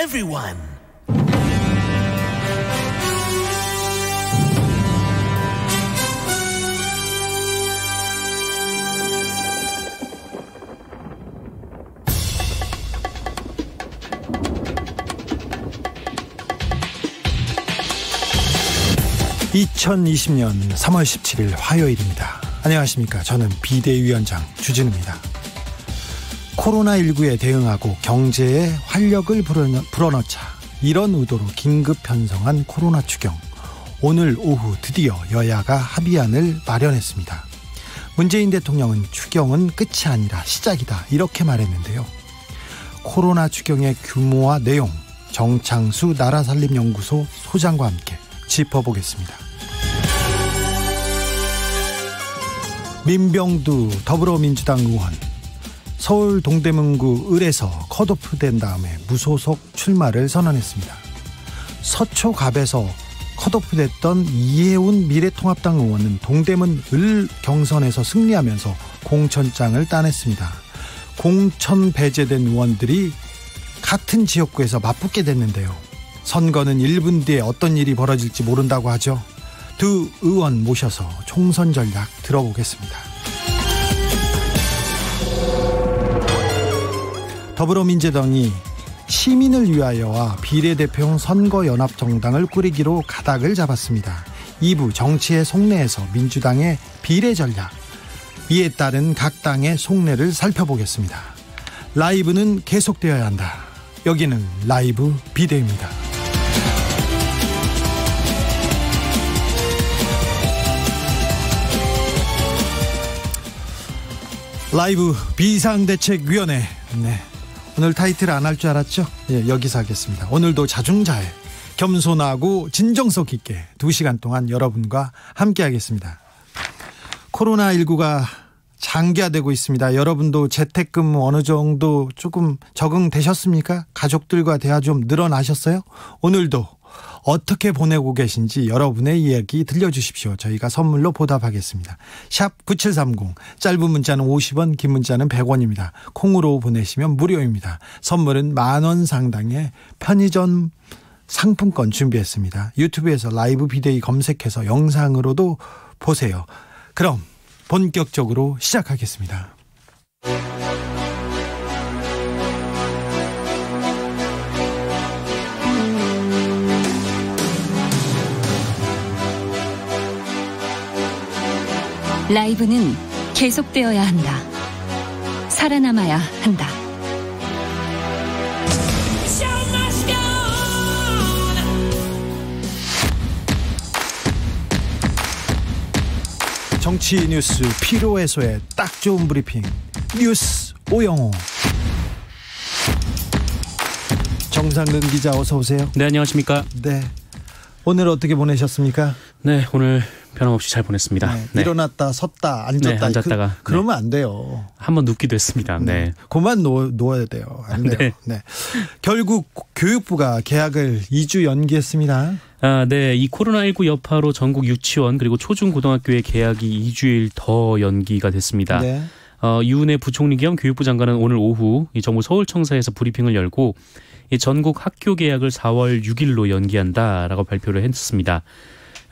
everyone. (2020년 3월 17일) 화요일입니다. 안녕하십니까. 저는 비대위원장 주진우입니다. 코로나19에 대응하고 경제에 활력을 불어넣자, 이런 의도로 긴급 편성한 코로나 추경. 오늘 오후 드디어 여야가 합의안을 마련했습니다. 문재인 대통령은 추경은 끝이 아니라 시작이다, 이렇게 말했는데요. 코로나 추경의 규모와 내용, 정창수 나라살림연구소 소장과 함께 짚어보겠습니다. 민병두 더불어민주당 의원, 서울 동대문구 을에서 컷오프된 다음에 무소속 출마를 선언했습니다. 서초갑에서 컷오프됐던 이해운 미래통합당 의원은 동대문 을 경선에서 승리하면서 공천장을 따냈습니다. 공천 배제된 의원들이 같은 지역구에서 맞붙게 됐는데요. 선거는 1분 뒤에 어떤 일이 벌어질지 모른다고 하죠. 두 의원 모셔서 총선 전략 들어보겠습니다. 더불어민주당이 시민을 위하여와 비례대표용 선거연합정당을 꾸리기로 가닥을 잡았습니다. 2부 정치의 속내에서 민주당의 비례 전략, 이에 따른 각 당의 속내를 살펴보겠습니다. 라이브는 계속되어야 한다. 여기는 라이브 비대위입니다. 라이브 비상대책위원회. 네, 오늘 타이틀 안 할 줄 알았죠? 예, 여기서 하겠습니다. 오늘도 자중자애, 겸손하고 진정성 있게 2시간 동안 여러분과 함께 하겠습니다. 코로나19가 장기화되고 있습니다. 여러분도 재택근무 어느 정도 조금 적응되셨습니까? 가족들과 대화 좀 늘어나셨어요? 오늘도 어떻게 보내고 계신지 여러분의 이야기 들려주십시오. 저희가 선물로 보답하겠습니다. 샵 9730, 짧은 문자는 50원, 긴 문자는 100원입니다. 콩으로 보내시면 무료입니다. 선물은 10,000원 상당의 편의점 상품권 준비했습니다. 유튜브에서 라이브 비데이 검색해서 영상으로도 보세요. 그럼 본격적으로 시작하겠습니다. 라이브는 계속되어야 한다. 살아남아야 한다. 정치 뉴스 피로 해소에 딱 좋은 브리핑, 뉴스 오영호. 정상근 기자, 어서 오세요. 네, 안녕하십니까. 네, 오늘 어떻게 보내셨습니까? 네, 오늘 변함없이 잘 보냈습니다. 네, 네. 일어났다 섰다 앉았다. 네, 앉았다가 그러면 안 돼요. 한번 눕기도 했습니다. 네, 그만 누워야 돼요. 안 돼요. 네. 네. 결국 교육부가 개학을 2주 연기했습니다. 네, 이 코로나19 여파로 전국 유치원 그리고 초중고등학교의 개학이 2주일 더 연기가 됐습니다. 네. 유은혜 부총리 겸 교육부 장관은 오늘 오후 이 정부 서울청사에서 브리핑을 열고 이 전국 학교 개학을 4월 6일로 연기한다라고 발표를 했습니다.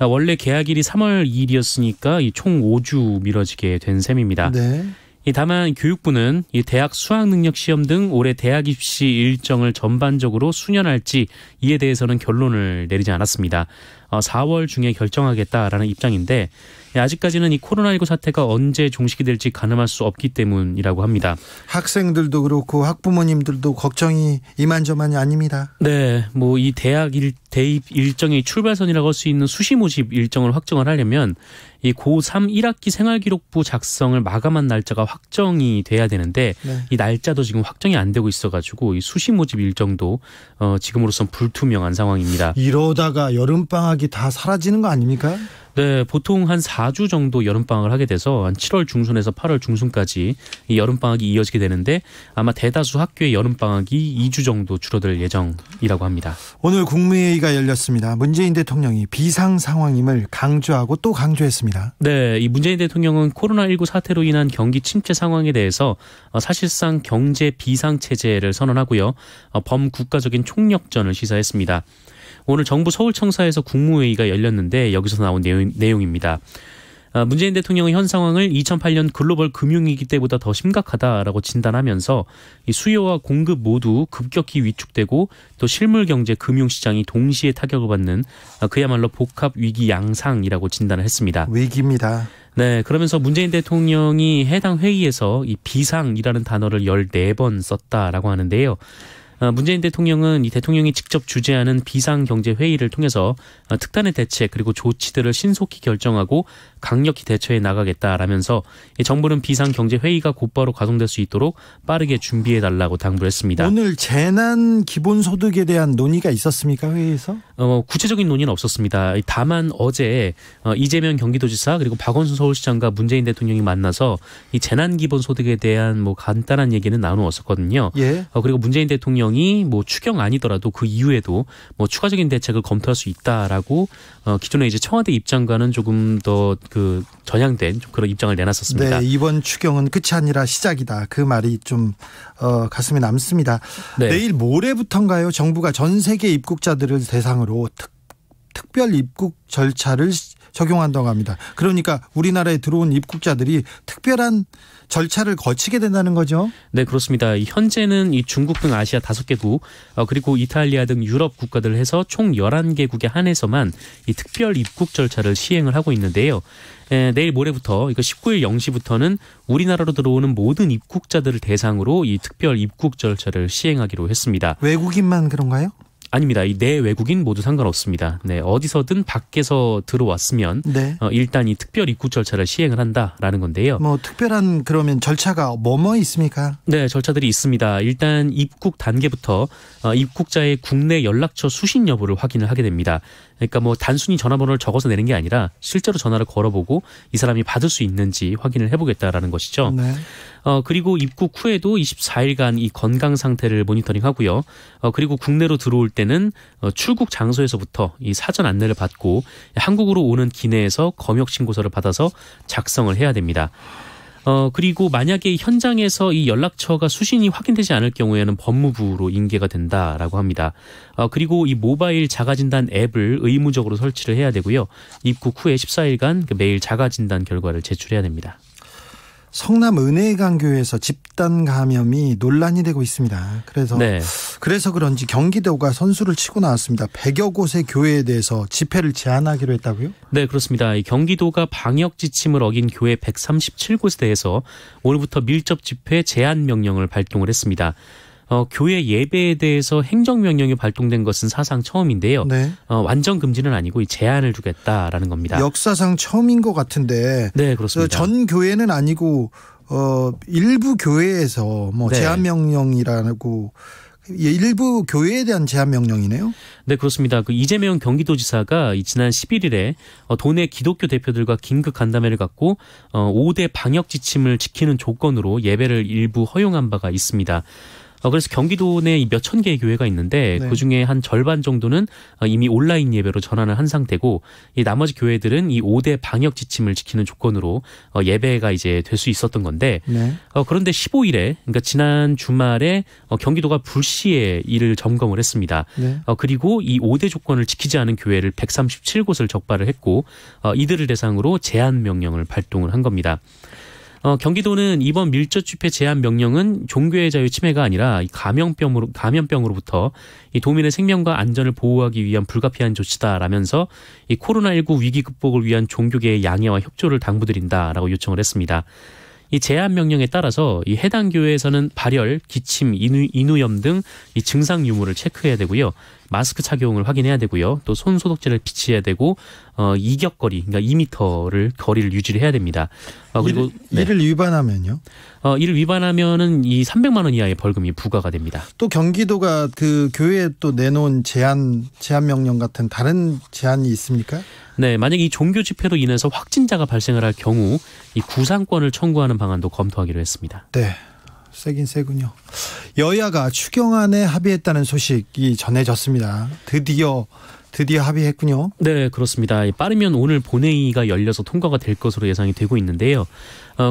원래 개학일이 3월 2일이었으니까 총 5주 미뤄지게 된 셈입니다. 네. 다만 교육부는 이 대학 수학능력 시험 등 올해 대학 입시 일정을 전반적으로 수년할지 이에 대해서는 결론을 내리지 않았습니다. 4월 중에 결정하겠다라는 입장인데 아직까지는 이 코로나19 사태가 언제 종식이 될지 가늠할 수 없기 때문이라고 합니다. 학생들도 그렇고 학부모님들도 걱정이 이만저만이 아닙니다. 네, 뭐 이 대학 대입 일정의 출발선이라고 할 수 있는 수시 모집 일정을 확정을 하려면 이 고3 1학기 생활기록부 작성을 마감한 날짜가 확정이 돼야 되는데 네. 이 날짜도 지금 확정이 안 되고 있어가지고 이 수시 모집 일정도 지금으로선 불투명한 상황입니다. 이러다가 여름방학이 다 사라지는 거 아닙니까? 네, 보통 한 4주 정도 여름방학을 하게 돼서 한 7월 중순에서 8월 중순까지 이 여름방학이 이어지게 되는데 아마 대다수 학교의 여름방학이 2주 정도 줄어들 예정이라고 합니다. 오늘 국무회의가 열렸습니다. 문재인 대통령이 비상 상황임을 강조하고 또 강조했습니다. 네, 이 문재인 대통령은 코로나19 사태로 인한 경기 침체 상황에 대해서 사실상 경제 비상체제를 선언하고요. 범국가적인 총력전을 시사했습니다. 오늘 정부 서울청사에서 국무회의가 열렸는데 여기서 나온 내용입니다. 문재인 대통령은 현 상황을 2008년 글로벌 금융위기 때보다 더 심각하다라고 진단하면서 이 수요와 공급 모두 급격히 위축되고 또 실물 경제 금융시장이 동시에 타격을 받는 그야말로 복합 위기 양상이라고 진단을 했습니다. 위기입니다. 네, 그러면서 문재인 대통령이 해당 회의에서 이 비상이라는 단어를 14번 썼다라고 하는데요. 문재인 대통령은 이 대통령이 직접 주재하는 비상경제회의를 통해서 특단의 대책 그리고 조치들을 신속히 결정하고 강력히 대처해 나가겠다라면서 정부는 비상경제회의가 곧바로 가동될 수 있도록 빠르게 준비해달라고 당부를 했습니다. 오늘 재난 기본소득에 대한 논의가 있었습니까, 회의에서? 구체적인 논의는 없었습니다. 다만 어제 이재명 경기도지사 그리고 박원순 서울시장과 문재인 대통령이 만나서 이 재난 기본소득에 대한 뭐 간단한 얘기는 나누었었거든요. 예. 그리고 문재인 대통령이 뭐 추경 아니더라도 그 이후에도 뭐 추가적인 대책을 검토할 수 있다라고 기존의 이제 청와대 입장과는 조금 더 그 전향된 그런 입장을 내놨었습니다. 네, 이번 추경은 끝이 아니라 시작이다. 그 말이 좀 가슴에 남습니다. 네. 내일 모레부터인가요? 정부가 전 세계 입국자들을 대상으로 특별 입국 절차를 적용한다고 합니다. 그러니까 우리나라에 들어온 입국자들이 특별한 절차를 거치게 된다는 거죠? 네, 그렇습니다. 현재는 이 중국 등 아시아 5개국 그리고 이탈리아 등 유럽 국가들을 해서 총 11개국에 한해서만 이 특별 입국 절차를 시행을 하고 있는데요. 내일 모레부터 이거 19일 0시부터는 우리나라로 들어오는 모든 입국자들을 대상으로 이 특별 입국 절차를 시행하기로 했습니다. 외국인만 그런가요? 아닙니다. 이 내 외국인 모두 상관없습니다. 네, 어디서든 밖에서 들어왔으면 네. 일단 이 특별 입국 절차를 시행을 한다라는 건데요. 뭐 특별한 그러면 절차가 뭐뭐 있습니까? 네, 절차들이 있습니다. 일단 입국 단계부터 입국자의 국내 연락처 수신 여부를 확인을 하게 됩니다. 그러니까 뭐 단순히 전화번호를 적어서 내는 게 아니라 실제로 전화를 걸어보고 이 사람이 받을 수 있는지 확인을 해보겠다라는 것이죠. 네. 그리고 입국 후에도 24일간 이 건강 상태를 모니터링하고요. 그리고 국내로 들어올 때는 출국 장소에서부터 이 사전 안내를 받고 한국으로 오는 기내에서 검역 신고서를 받아서 작성을 해야 됩니다. 그리고 만약에 현장에서 이 연락처가 수신이 확인되지 않을 경우에는 법무부로 인계가 된다라고 합니다. 그리고 이 모바일 자가진단 앱을 의무적으로 설치를 해야 되고요. 입국 후에 14일간 매일 자가진단 결과를 제출해야 됩니다. 성남 은혜강교회에서 집단 감염이 논란이 되고 있습니다. 그래서 그런지 경기도가 선수를 치고 나왔습니다. 100여 곳의 교회에 대해서 집회를 제한하기로 했다고요? 네, 그렇습니다. 경기도가 방역 지침을 어긴 교회 137곳에 대해서 오늘부터 밀접 집회 제한 명령을 발동을 했습니다. 교회 예배에 대해서 행정명령이 발동된 것은 사상 처음인데요. 네. 완전 금지는 아니고 제한을 두겠다라는 겁니다. 역사상 처음인 것 같은데. 네, 그렇습니다. 전 교회는 아니고 일부 교회에서 뭐 네. 제한명령이라고 일부 교회에 대한 제한명령이네요. 네, 그렇습니다. 이재명 경기도지사가 지난 11일에 도내 기독교 대표들과 긴급 간담회를 갖고 5대 방역 지침을 지키는 조건으로 예배를 일부 허용한 바가 있습니다. 그래서 경기도 내 몇천 개의 교회가 있는데 네. 그중에 한 절반 정도는 이미 온라인 예배로 전환을 한 상태고 이 나머지 교회들은 이 5대 방역 지침을 지키는 조건으로 예배가 이제 될 수 있었던 건데 네. 그런데 15일에 그러니까 지난 주말에 경기도가 불시에 이를 점검을 했습니다. 네. 그리고 이 5대 조건을 지키지 않은 교회를 137곳을 적발을 했고 이들을 대상으로 제한 명령을 발동을 한 겁니다. 경기도는 이번 밀접 집회 제한 명령은 종교의 자유 침해가 아니라 감염병으로부터 이 도민의 생명과 안전을 보호하기 위한 불가피한 조치다라면서 이 코로나19 위기 극복을 위한 종교계의 양해와 협조를 당부드린다라고 요청을 했습니다. 이 제한 명령에 따라서 이 해당 교회에서는 발열, 기침, 인후염 등 이 증상 유무를 체크해야 되고요. 마스크 착용을 확인해야 되고요. 또 손 소독제를 비치해야 되고 이격거리, 그러니까 2m를 거리를 유지를 해야 됩니다. 그리고 이를 위반하면요? 이를 위반하면은 이 300만 원 이하의 벌금이 부과가 됩니다. 또 경기도가 그 교회에 또 내놓은 제한 명령 같은 다른 제한이 있습니까? 네, 만약 이 종교 집회로 인해서 확진자가 발생을 할 경우 이 구상권을 청구하는 방안도 검토하기로 했습니다. 네, 세긴 세군요. 여야가 추경안에 합의했다는 소식이 전해졌습니다. 드디어 합의했군요. 네, 그렇습니다. 빠르면 오늘 본회의가 열려서 통과가 될 것으로 예상이 되고 있는데요.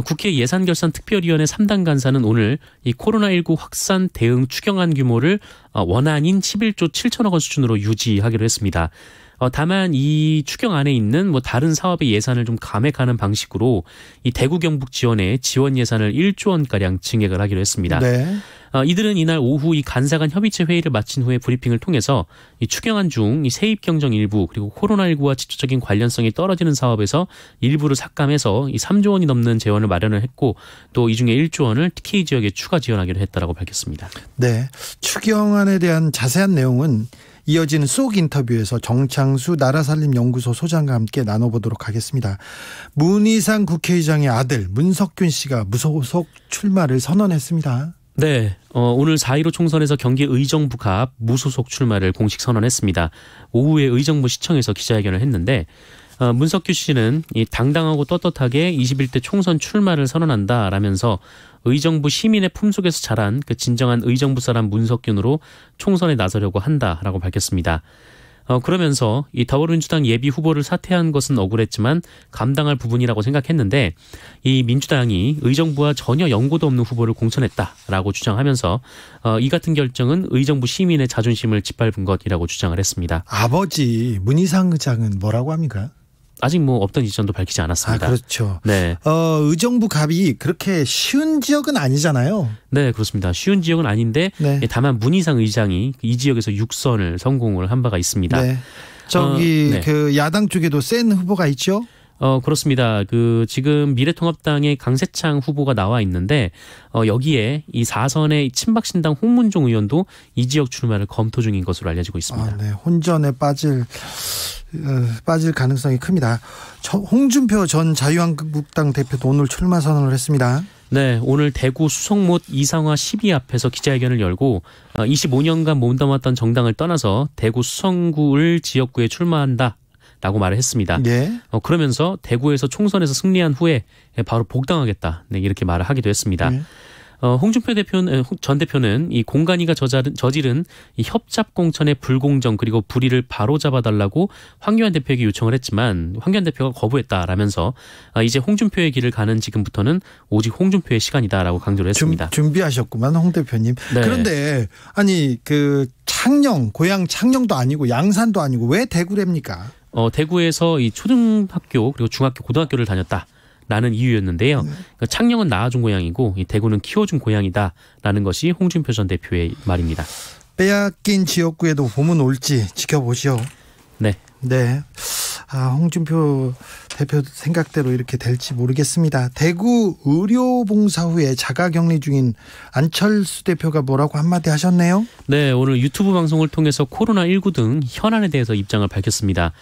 국회 예산결산특별위원회 3당 간사는 오늘 이 코로나19 확산 대응 추경안 규모를 원안인 11조 7천억 원 수준으로 유지하기로 했습니다. 다만 이 추경안에 있는 뭐 다른 사업의 예산을 좀 감액하는 방식으로 이 대구 경북 지원에 지원 예산을 1조 원가량 증액을 하기로 했습니다. 네. 이들은 이날 오후 이 간사 간 협의체 회의를 마친 후에 브리핑을 통해서 이 추경안 중 이 세입 경정 일부 그리고 코로나19와 직접적인 관련성이 떨어지는 사업에서 일부를 삭감해서 이 3조 원이 넘는 재원을 마련을 했고 또 이 중에 1조 원을 TK 지역에 추가 지원하기로 했다라고 밝혔습니다. 네. 추경안에 대한 자세한 내용은 이어지는 쏙 인터뷰에서 정창수 나라살림연구소 소장과 함께 나눠보도록 하겠습니다. 문희상 국회의장의 아들 문석균 씨가 무소속 출마를 선언했습니다. 네, 오늘 4.15 총선에서 경기 의정부갑 무소속 출마를 공식 선언했습니다. 오후에 의정부 시청에서 기자회견을 했는데 문석규 씨는 이 당당하고 떳떳하게 21대 총선 출마를 선언한다라면서 의정부 시민의 품속에서 자란 그 진정한 의정부 사람 문석균으로 총선에 나서려고 한다라고 밝혔습니다. 그러면서 이 더불어민주당 예비 후보를 사퇴한 것은 억울했지만 감당할 부분이라고 생각했는데 이 민주당이 의정부와 전혀 연고도 없는 후보를 공천했다라고 주장하면서 이 같은 결정은 의정부 시민의 자존심을 짓밟은 것이라고 주장을 했습니다. 아버지 문희상 의장은 뭐라고 합니까? 아직 뭐 없던 이전도 밝히지 않았습니다. 그렇죠. 네. 의정부 갑이 그렇게 쉬운 지역은 아니잖아요. 네, 그렇습니다. 쉬운 지역은 아닌데 네. 다만 문희상 의장이 이 지역에서 6선을 성공을 한 바가 있습니다. 네. 네. 그 야당 쪽에도 센 후보가 있죠? 그렇습니다. 지금 미래통합당의 강세창 후보가 나와 있는데, 여기에 이 4선의 친박신당 홍문종 의원도 이 지역 출마를 검토 중인 것으로 알려지고 있습니다. 네. 혼전에 빠질 가능성이 큽니다. 홍준표 전 자유한국당 대표도 오늘 출마 선언을 했습니다. 네, 오늘 대구 수성못 이상화 12 앞에서 기자회견을 열고 25년간 몸담았던 정당을 떠나서 대구 수성구를 지역구에 출마한다. 라고 말을 했습니다. 네. 그러면서 대구에서 총선에서 승리한 후에 바로 복당하겠다. 네, 이렇게 말을 하기도 했습니다. 네. 홍준표 전 대표는 이 공간위가 저지른 이 협잡 공천의 불공정 그리고 불의를 바로잡아달라고 황교안 대표에게 요청을 했지만 황교안 대표가 거부했다라면서 이제 홍준표의 길을 가는 지금부터는 오직 홍준표의 시간이다라고 강조를 했습니다. 준비하셨구만 홍 대표님. 네. 그런데 아니 고향 창녕도 아니고 양산도 아니고 왜 대구랍니까? 대구에서 이 초등학교 그리고 중학교 고등학교를 다녔다라는 이유였는데요. 그러니까 창녕은 낳아준 고향이고 이 대구는 키워준 고향이다라는 것이 홍준표 전 대표의 말입니다. 빼앗긴 지역구에도 봄은 올지 지켜보시오. 네. 네. 홍준표 대표 생각대로 이렇게 될지 모르겠습니다. 대구 의료봉사 후에 자가격리 중인 안철수 대표가 뭐라고 한마디 하셨네요? 네, 오늘 유튜브 방송을 통해서 코로나19 등 현안에 대해서 입장을 밝혔습니다.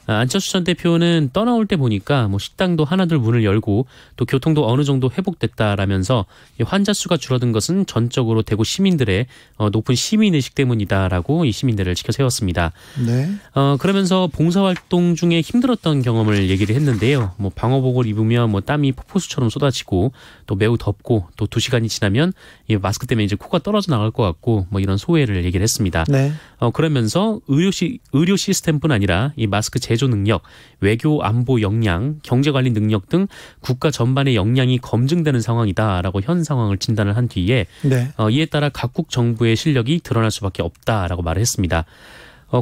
안철수 전 대표는 떠나올 때 보니까 뭐 식당도 하나둘 문을 열고 또 교통도 어느 정도 회복됐다라면서 환자 수가 줄어든 것은 전적으로 대구 시민들의 높은 시민의식 때문이다라고 이 시민들을 지켜 세웠습니다. 네. 그러면서 봉사활동 중에 힘들었던 경험을 얘기를 했는데요. 뭐 방호복을 입으면 뭐 땀이 폭포수처럼 쏟아지고 또 매우 덥고 또 2시간이 지나면 이 마스크 때문에 이제 코가 떨어져 나갈 것 같고 뭐 이런 소외를 얘기를 했습니다. 네. 그러면서 의료 시스템뿐 아니라 이 마스크 제조 능력, 외교 안보 역량, 경제 관리 능력 등 국가 전반의 역량이 검증되는 상황이다라고 현 상황을 진단을 한 뒤에 네. 이에 따라 각국 정부의 실력이 드러날 수밖에 없다라고 말을 했습니다.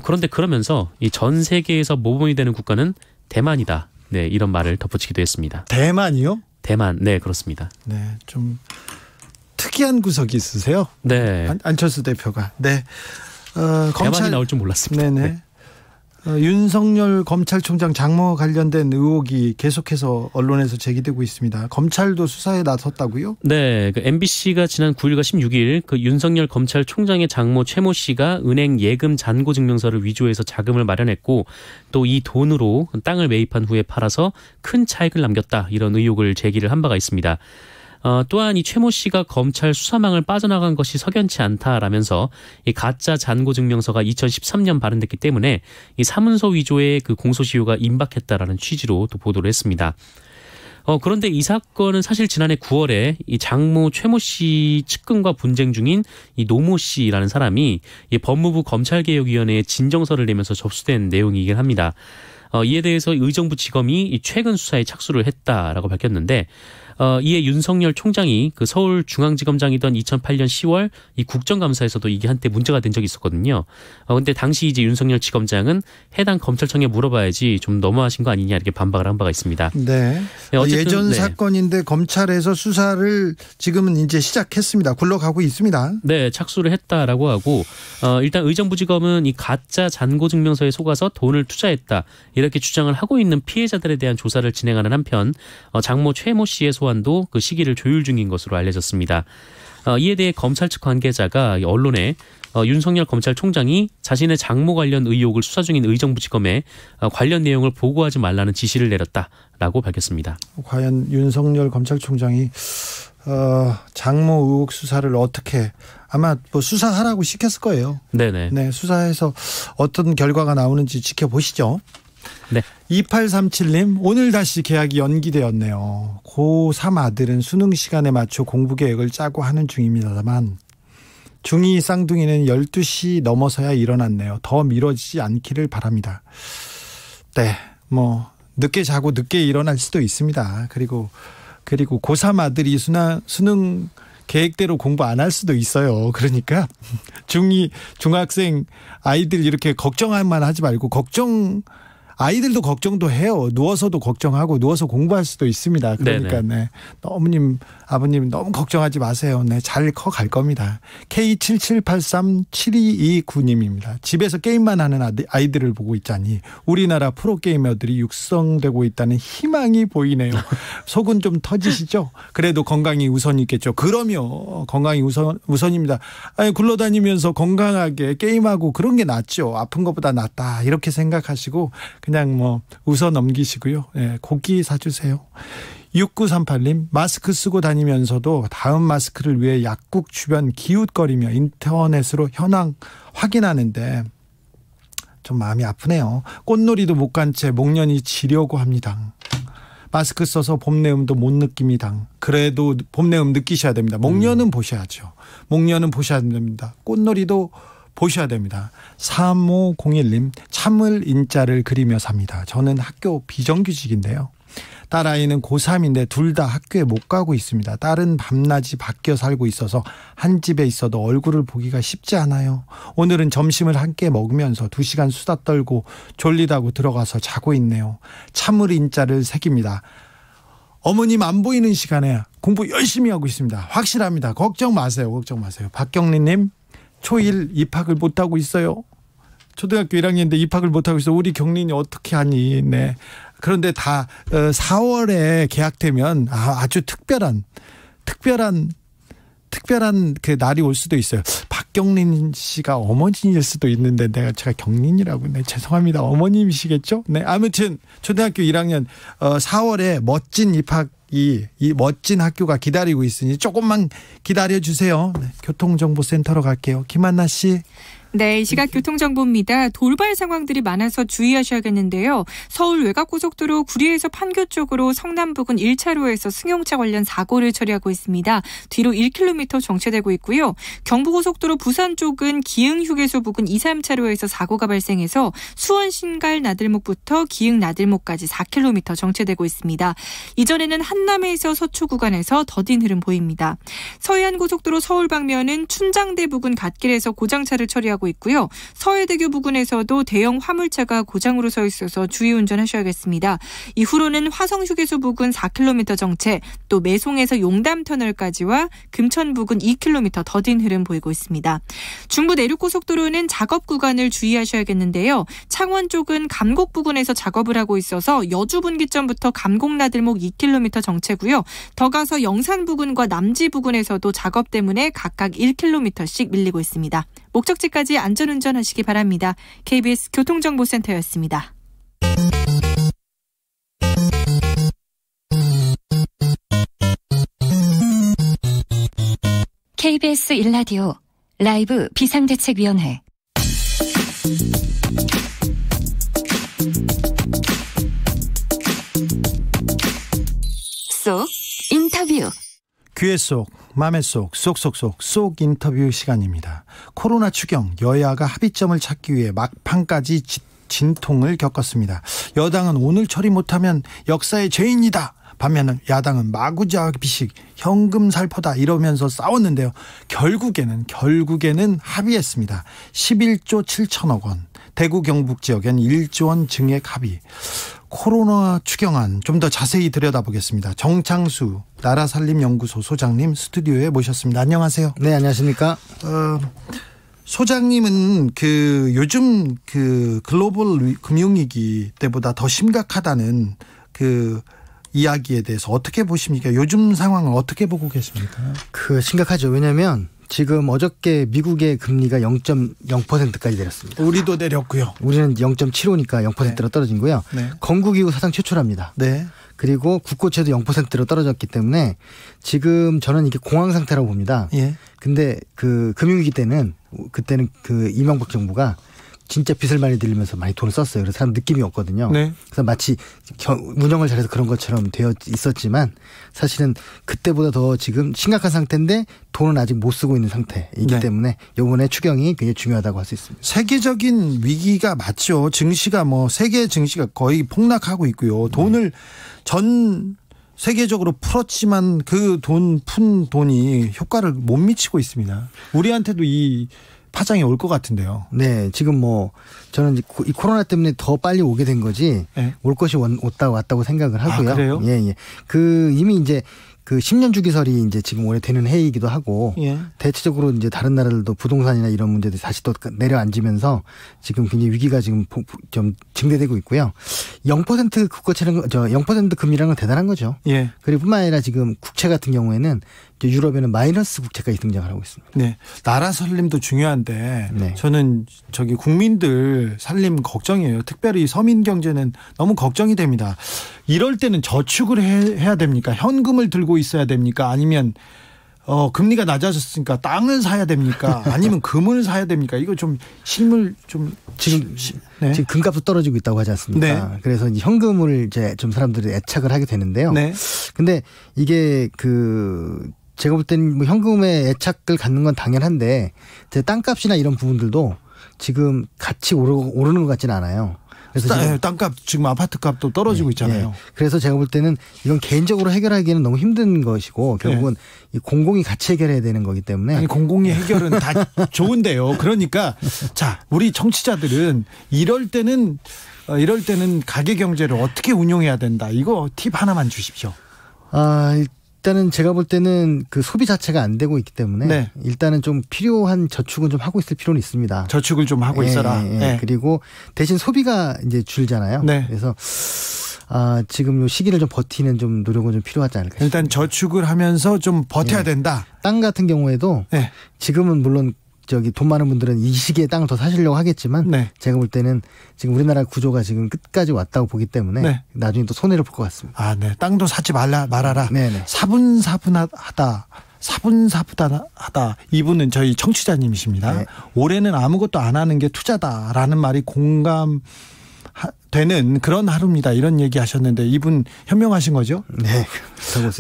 그런데 그러면서 이 전 세계에서 모범이 되는 국가는 대만이다. 네, 이런 말을 덧붙이기도 했습니다. 대만이요? 대만, 네, 그렇습니다. 네, 좀 특이한 구석이 있으세요? 네. 안철수 대표가. 네. 대만이 나올 줄 몰랐습니다. 네네. 네. 윤석열 검찰총장 장모 관련된 의혹이 계속해서 언론에서 제기되고 있습니다. 검찰도 수사에 나섰다고요? 네, MBC가 지난 9일과 16일 윤석열 검찰총장의 장모 최모 씨가 은행 예금 잔고 증명서를 위조해서 자금을 마련했고 또 이 돈으로 땅을 매입한 후에 팔아서 큰 차익을 남겼다, 이런 의혹을 제기를 한 바가 있습니다. 또한 이 최모 씨가 검찰 수사망을 빠져나간 것이 석연치 않다라면서 이 가짜 잔고 증명서가 2013년 발행됐기 때문에 이 사문서 위조의 공소시효가 임박했다라는 취지로 또 보도를 했습니다. 그런데 이 사건은 사실 지난해 9월에 이 장모 최모 씨 측근과 분쟁 중인 이 노모 씨라는 사람이 이 법무부 검찰개혁위원회에 진정서를 내면서 접수된 내용이긴 합니다. 이에 대해서 의정부 지검이 최근 수사에 착수를 했다라고 밝혔는데, 이에 윤석열 총장이 서울중앙지검장이던 2008년 10월 이 국정감사에서도 이게 한때 문제가 된 적이 있었거든요. 근데 당시 이제 윤석열 지검장은 해당 검찰청에 물어봐야지 좀 너무하신 거 아니냐, 이렇게 반박을 한 바가 있습니다. 네. 예전 사건인데 검찰에서 수사를 지금은 이제 시작했습니다. 굴러가고 있습니다. 네, 착수를 했다라고 하고, 일단 의정부지검은 이 가짜 잔고 증명서에 속아서 돈을 투자했다, 이렇게 주장을 하고 있는 피해자들에 대한 조사를 진행하는 한편, 장모 최모 씨의 소환도 그 시기를 조율 중인 것으로 알려졌습니다. 이에 대해 검찰 측 관계자가 언론에 윤석열 검찰총장이 자신의 장모 관련 의혹을 수사 중인 의정부지검에 관련 내용을 보고하지 말라는 지시를 내렸다라고 밝혔습니다. 과연 윤석열 검찰총장이 장모 의혹 수사를 어떻게, 아마 뭐 수사하라고 시켰을 거예요. 네네. 네, 수사해서 어떤 결과가 나오는지 지켜보시죠. 네. 2837님, 오늘 다시 개학이 연기되었네요. 고3 아들은 수능 시간에 맞춰 공부 계획을 짜고 하는 중입니다만 중2 쌍둥이는 12시 넘어서야 일어났네요. 더 미뤄지지 않기를 바랍니다. 네, 뭐 늦게 자고 늦게 일어날 수도 있습니다. 그리고 고3 아들이 수능 계획대로 공부 안 할 수도 있어요. 그러니까 중2 중학생 아이들 이렇게 걱정만 하지 말고, 아이들도 걱정도 해요. 누워서도 걱정하고 누워서 공부할 수도 있습니다. 그러니까 네, 어머님 아버님 너무 걱정하지 마세요. 네, 잘 커갈 겁니다. K77837229님입니다. 집에서 게임만 하는 아이들을 보고 있자니 우리나라 프로게이머들이 육성되고 있다는 희망이 보이네요. 속은 좀 터지시죠? 그래도 건강이 우선이겠죠. 그럼요, 건강이 우선입니다. 아니, 굴러다니면서 건강하게 게임하고 그런 게 낫죠. 아픈 것보다 낫다, 이렇게 생각하시고 그냥 뭐 웃어 넘기시고요. 네, 고기 사주세요. 6938님, 마스크 쓰고 다니면서도 다음 마스크를 위해 약국 주변 기웃거리며 인터넷으로 현황 확인하는데 좀 마음이 아프네요. 꽃놀이도 못 간 채 목련이 지려고 합니다. 마스크 써서 봄 내음도 못 느낍니다. 그래도 봄 내음 느끼셔야 됩니다. 목련은 보셔야죠. 목련은 보셔야 됩니다. 꽃놀이도 보셔야 됩니다. 3501님, 참을 인자를 그리며 삽니다. 저는 학교 비정규직인데요. 딸아이는 고3인데 둘 다 학교에 못 가고 있습니다. 딸은 밤낮이 바뀌어 살고 있어서 한 집에 있어도 얼굴을 보기가 쉽지 않아요. 오늘은 점심을 함께 먹으면서 2시간 수다 떨고 졸리다고 들어가서 자고 있네요. 참을 인자를 새깁니다. 어머님 안 보이는 시간에 공부 열심히 하고 있습니다. 확실합니다. 걱정 마세요. 걱정 마세요. 박경리님, 초1 입학을 못하고 있어요. 초등학교 1학년인데 입학을 못하고 있어. 우리 경린이 어떻게 하니. 네. 그런데 다 4월에 개학되면 아주 특별한 그 날이 올 수도 있어요. 박경린 씨가 어머니일 수도 있는데 제가 경린이라고. 네, 죄송합니다. 어머님이시겠죠? 네, 아무튼 초등학교 1학년 4월에 멋진 이 멋진 학교가 기다리고 있으니 조금만 기다려주세요. 네, 교통정보센터로 갈게요. 김한나 씨. 네, 이 시각 교통정보입니다. 돌발 상황들이 많아서 주의하셔야겠는데요. 서울 외곽고속도로 구리에서 판교 쪽으로 성남 부근 1차로에서 승용차 관련 사고를 처리하고 있습니다. 뒤로 1km 정체되고 있고요. 경부고속도로 부산 쪽은 기흥휴게소 부근 2, 3차로에서 사고가 발생해서 수원 신갈 나들목부터 기흥 나들목까지 4km 정체되고 있습니다. 이전에는 한남에서 서초 구간에서 더딘 흐름 보입니다. 서해안고속도로 서울 방면은 춘장대 부근 갓길에서 고장차를 처리하고 운전하고 있고요. 서해대교 부근에서도 대형 화물차가 고장으로 서 있어서 주의 운전하셔야겠습니다. 이후로는 화성휴게소 부근 4km 정체, 또 매송에서 용담터널까지와 금천 부근 2km 더딘 흐름 보이고 있습니다. 중부 내륙고속도로는 작업 구간을 주의하셔야겠는데요. 창원 쪽은 감곡 부근에서 작업을 하고 있어서 여주 분기점부터 감곡나들목 2km 정체고요. 더 가서 영산 부근과 남지 부근에서도 작업 때문에 각각 1km씩 밀리고 있습니다. 목적지까지 안전운전하시기 바랍니다. KBS 교통정보센터였습니다. KBS 1라디오 라이브 비상대책위원회 쏙 인터뷰. 귀의 속, 맘의 속, 쏙쏙쏙 쏙 인터뷰 시간입니다. 코로나 추경, 여야가 합의점을 찾기 위해 막판까지 진통을 겪었습니다. 여당은 오늘 처리 못하면 역사의 죄인이다. 반면에 야당은 마구잡이식 현금 살포다 이러면서 싸웠는데요. 결국에는 합의했습니다. 11조 7천억 원, 대구 경북 지역엔 1조 원 증액 합의. 코로나 추경안 좀 더 자세히 들여다보겠습니다. 정창수 나라살림연구소 소장님 스튜디오에 모셨습니다. 안녕하세요. 네, 안녕하십니까? 소장님은 요즘 글로벌 금융위기 때보다 더 심각하다는 이야기에 대해서 어떻게 보십니까? 요즘 상황을 어떻게 보고 계십니까? 심각하죠. 왜냐하면 지금 어저께 미국의 금리가 0.0%까지 내렸습니다. 우리도 내렸고요. 우리는 0.75니까 0%로 떨어진 거고요. 네. 건국 이후 사상 최초랍니다. 네. 그리고 국고채도 0%로 떨어졌기 때문에 지금 저는 이게 공황 상태라고 봅니다. 예. 근데 금융위기 때는 그때는 이명박 정부가 진짜 빚을 많이 들리면서 많이 돈을 썼어요. 그래서 사람 느낌이 없거든요. 네. 그래서 마치 운영을 잘해서 그런 것처럼 되어 있었지만 사실은 그때보다 더 지금 심각한 상태인데 돈은 아직 못 쓰고 있는 상태이기 네. 때문에 이번에 추경이 굉장히 중요하다고 할 수 있습니다. 세계적인 위기가 맞죠. 증시가 세계 증시가 거의 폭락하고 있고요. 돈을 전 세계적으로 풀었지만 푼 돈이 효과를 못 미치고 있습니다. 우리한테도 이 파장이 올 것 같은데요. 네, 지금 저는 이 코로나 때문에 더 빨리 오게 된 거지 네. 올 것이 왔다고 생각을 하고요. 아, 그래요? 예. 이미 이제 10년 주기설이 이제 지금 올해 되는 해이기도 하고 예. 대체적으로 이제 다른 나라들도 부동산이나 이런 문제들이 다시 또 내려앉으면서 지금 굉장히 위기가 지금 좀 증대되고 있고요. 0% 국고채는 0% 금리라는 건 대단한 거죠. 예. 그리고 뿐만 아니라 지금 국채 같은 경우에는 유럽에는 마이너스 국채까지 등장을 하고 있습니다. 네. 나라 살림도 중요한데 네. 저는 국민들 살림 걱정이에요. 특별히 서민 경제는 너무 걱정이 됩니다. 이럴 때는 저축을 해야 됩니까? 현금을 들고 있어야 됩니까? 아니면 금리가 낮아졌으니까 땅을 사야 됩니까? 아니면 금을 사야 됩니까? 이거 좀 실물 좀 지금 금값도 떨어지고 있다고 하지 않습니까? 네. 그래서 이제 현금을 이제 좀 사람들이 애착을 하게 되는데요. 네. 근데 이게 제가 볼 때는 현금에 애착을 갖는 건 당연한데 제 땅값이나 이런 부분들도 지금 같이 오르는 것 같지는 않아요. 그래서 땅값 지금 아파트값도 떨어지고 있잖아요. 네. 그래서 제가 볼 때는 이건 개인적으로 해결하기에는 너무 힘든 것이고 결국은 이 공공이 같이 해결해야 되는 거기 때문에 아니 공공의 해결은 다 좋은데요. 그러니까 자 우리 청취자들은 이럴 때는 가계 경제를 어떻게 운용해야 된다. 이거 팁 하나만 주십시오. 일단은 제가 볼 때는 소비 자체가 안 되고 있기 때문에 네. 일단은 좀 필요한 저축은 좀 하고 있을 필요는 있습니다. 저축을 좀 하고 있어라. 네. 그리고 대신 소비가 이제 줄잖아요. 네. 그래서 지금 요 시기를 좀 버티는 좀 노력은 좀 필요하지 않을까 싶습니다. 일단 저축을 하면서 좀 버텨야 된다. 땅 같은 경우에도 지금은 물론 돈 많은 분들은 이 시기에 땅을 더 사시려고 하겠지만 네. 제가 볼 때는 지금 우리나라 구조가 지금 끝까지 왔다고 보기 때문에 네. 나중에 또 손해를 볼 것 같습니다. 네. 땅도 사지 말아라. 네네. 사분사분하다. 이분은 저희 청취자님이십니다. 네. 올해는 아무것도 안 하는 게 투자다라는 말이 공감되는 그런 하루입니다. 이런 얘기 하셨는데 이분 현명하신 거죠? 네.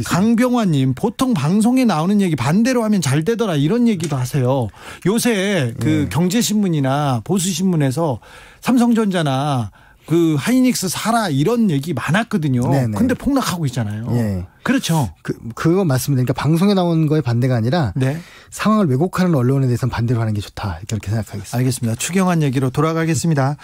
강병환님 보통 방송에 나오는 얘기 반대로 하면 잘 되더라 이런 얘기도 하세요. 요새 경제신문이나 보수신문에서 삼성전자나 그 하이닉스 사라 이런 얘기 많았거든요. 네네. 근데 폭락하고 있잖아요. 예. 그렇죠. 그거 맞습니다. 그러니까 방송에 나온 거에 반대가 아니라 네. 상황을 왜곡하는 언론에 대해서는 반대로 하는 게 좋다. 이렇게 생각하겠습니다. 알겠습니다. 추경안 얘기로 돌아가겠습니다.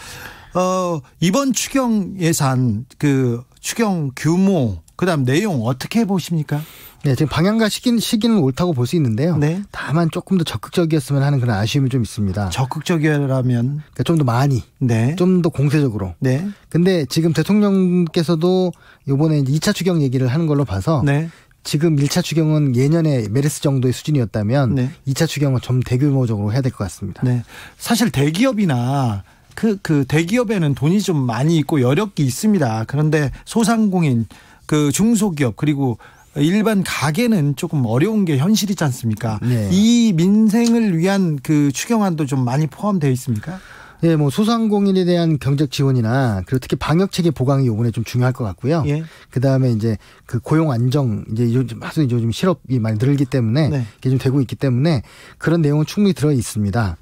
이번 추경 예산 그 추경 규모 그다음 내용 어떻게 보십니까? 네, 지금 방향과 시기는 옳다고 볼 수 있는데요. 네. 다만 조금 더 적극적이었으면 하는 그런 아쉬움이 좀 있습니다. 적극적이라면 그러니까 좀 더 많이, 네. 좀 더 공세적으로. 네. 근데 지금 대통령께서도 이번에 이제 2차 추경 얘기를 하는 걸로 봐서 네. 지금 1차 추경은 예년에 메르스 정도의 수준이었다면 네. 2차 추경은 좀 대규모적으로 해야 될 것 같습니다. 네. 사실 대기업이나 그 대기업에는 돈이 좀 많이 있고 여력이 있습니다. 그런데 소상공인, 그 중소기업 그리고 일반 가게는 조금 어려운 게 현실이지 않습니까? 네. 이 민생을 위한 그 추경안도 좀 많이 포함되어 있습니까? 네, 뭐 소상공인에 대한 경제적 지원이나 그리고 특히 방역 체계 보강이 이번에 좀 중요할 것 같고요. 예. 그 다음에 이제 그 고용 안정 이제 요즘 실업이 많이 늘기 때문에 네. 이게 좀 되고 있기 때문에 그런 내용은 충분히 들어 있습니다.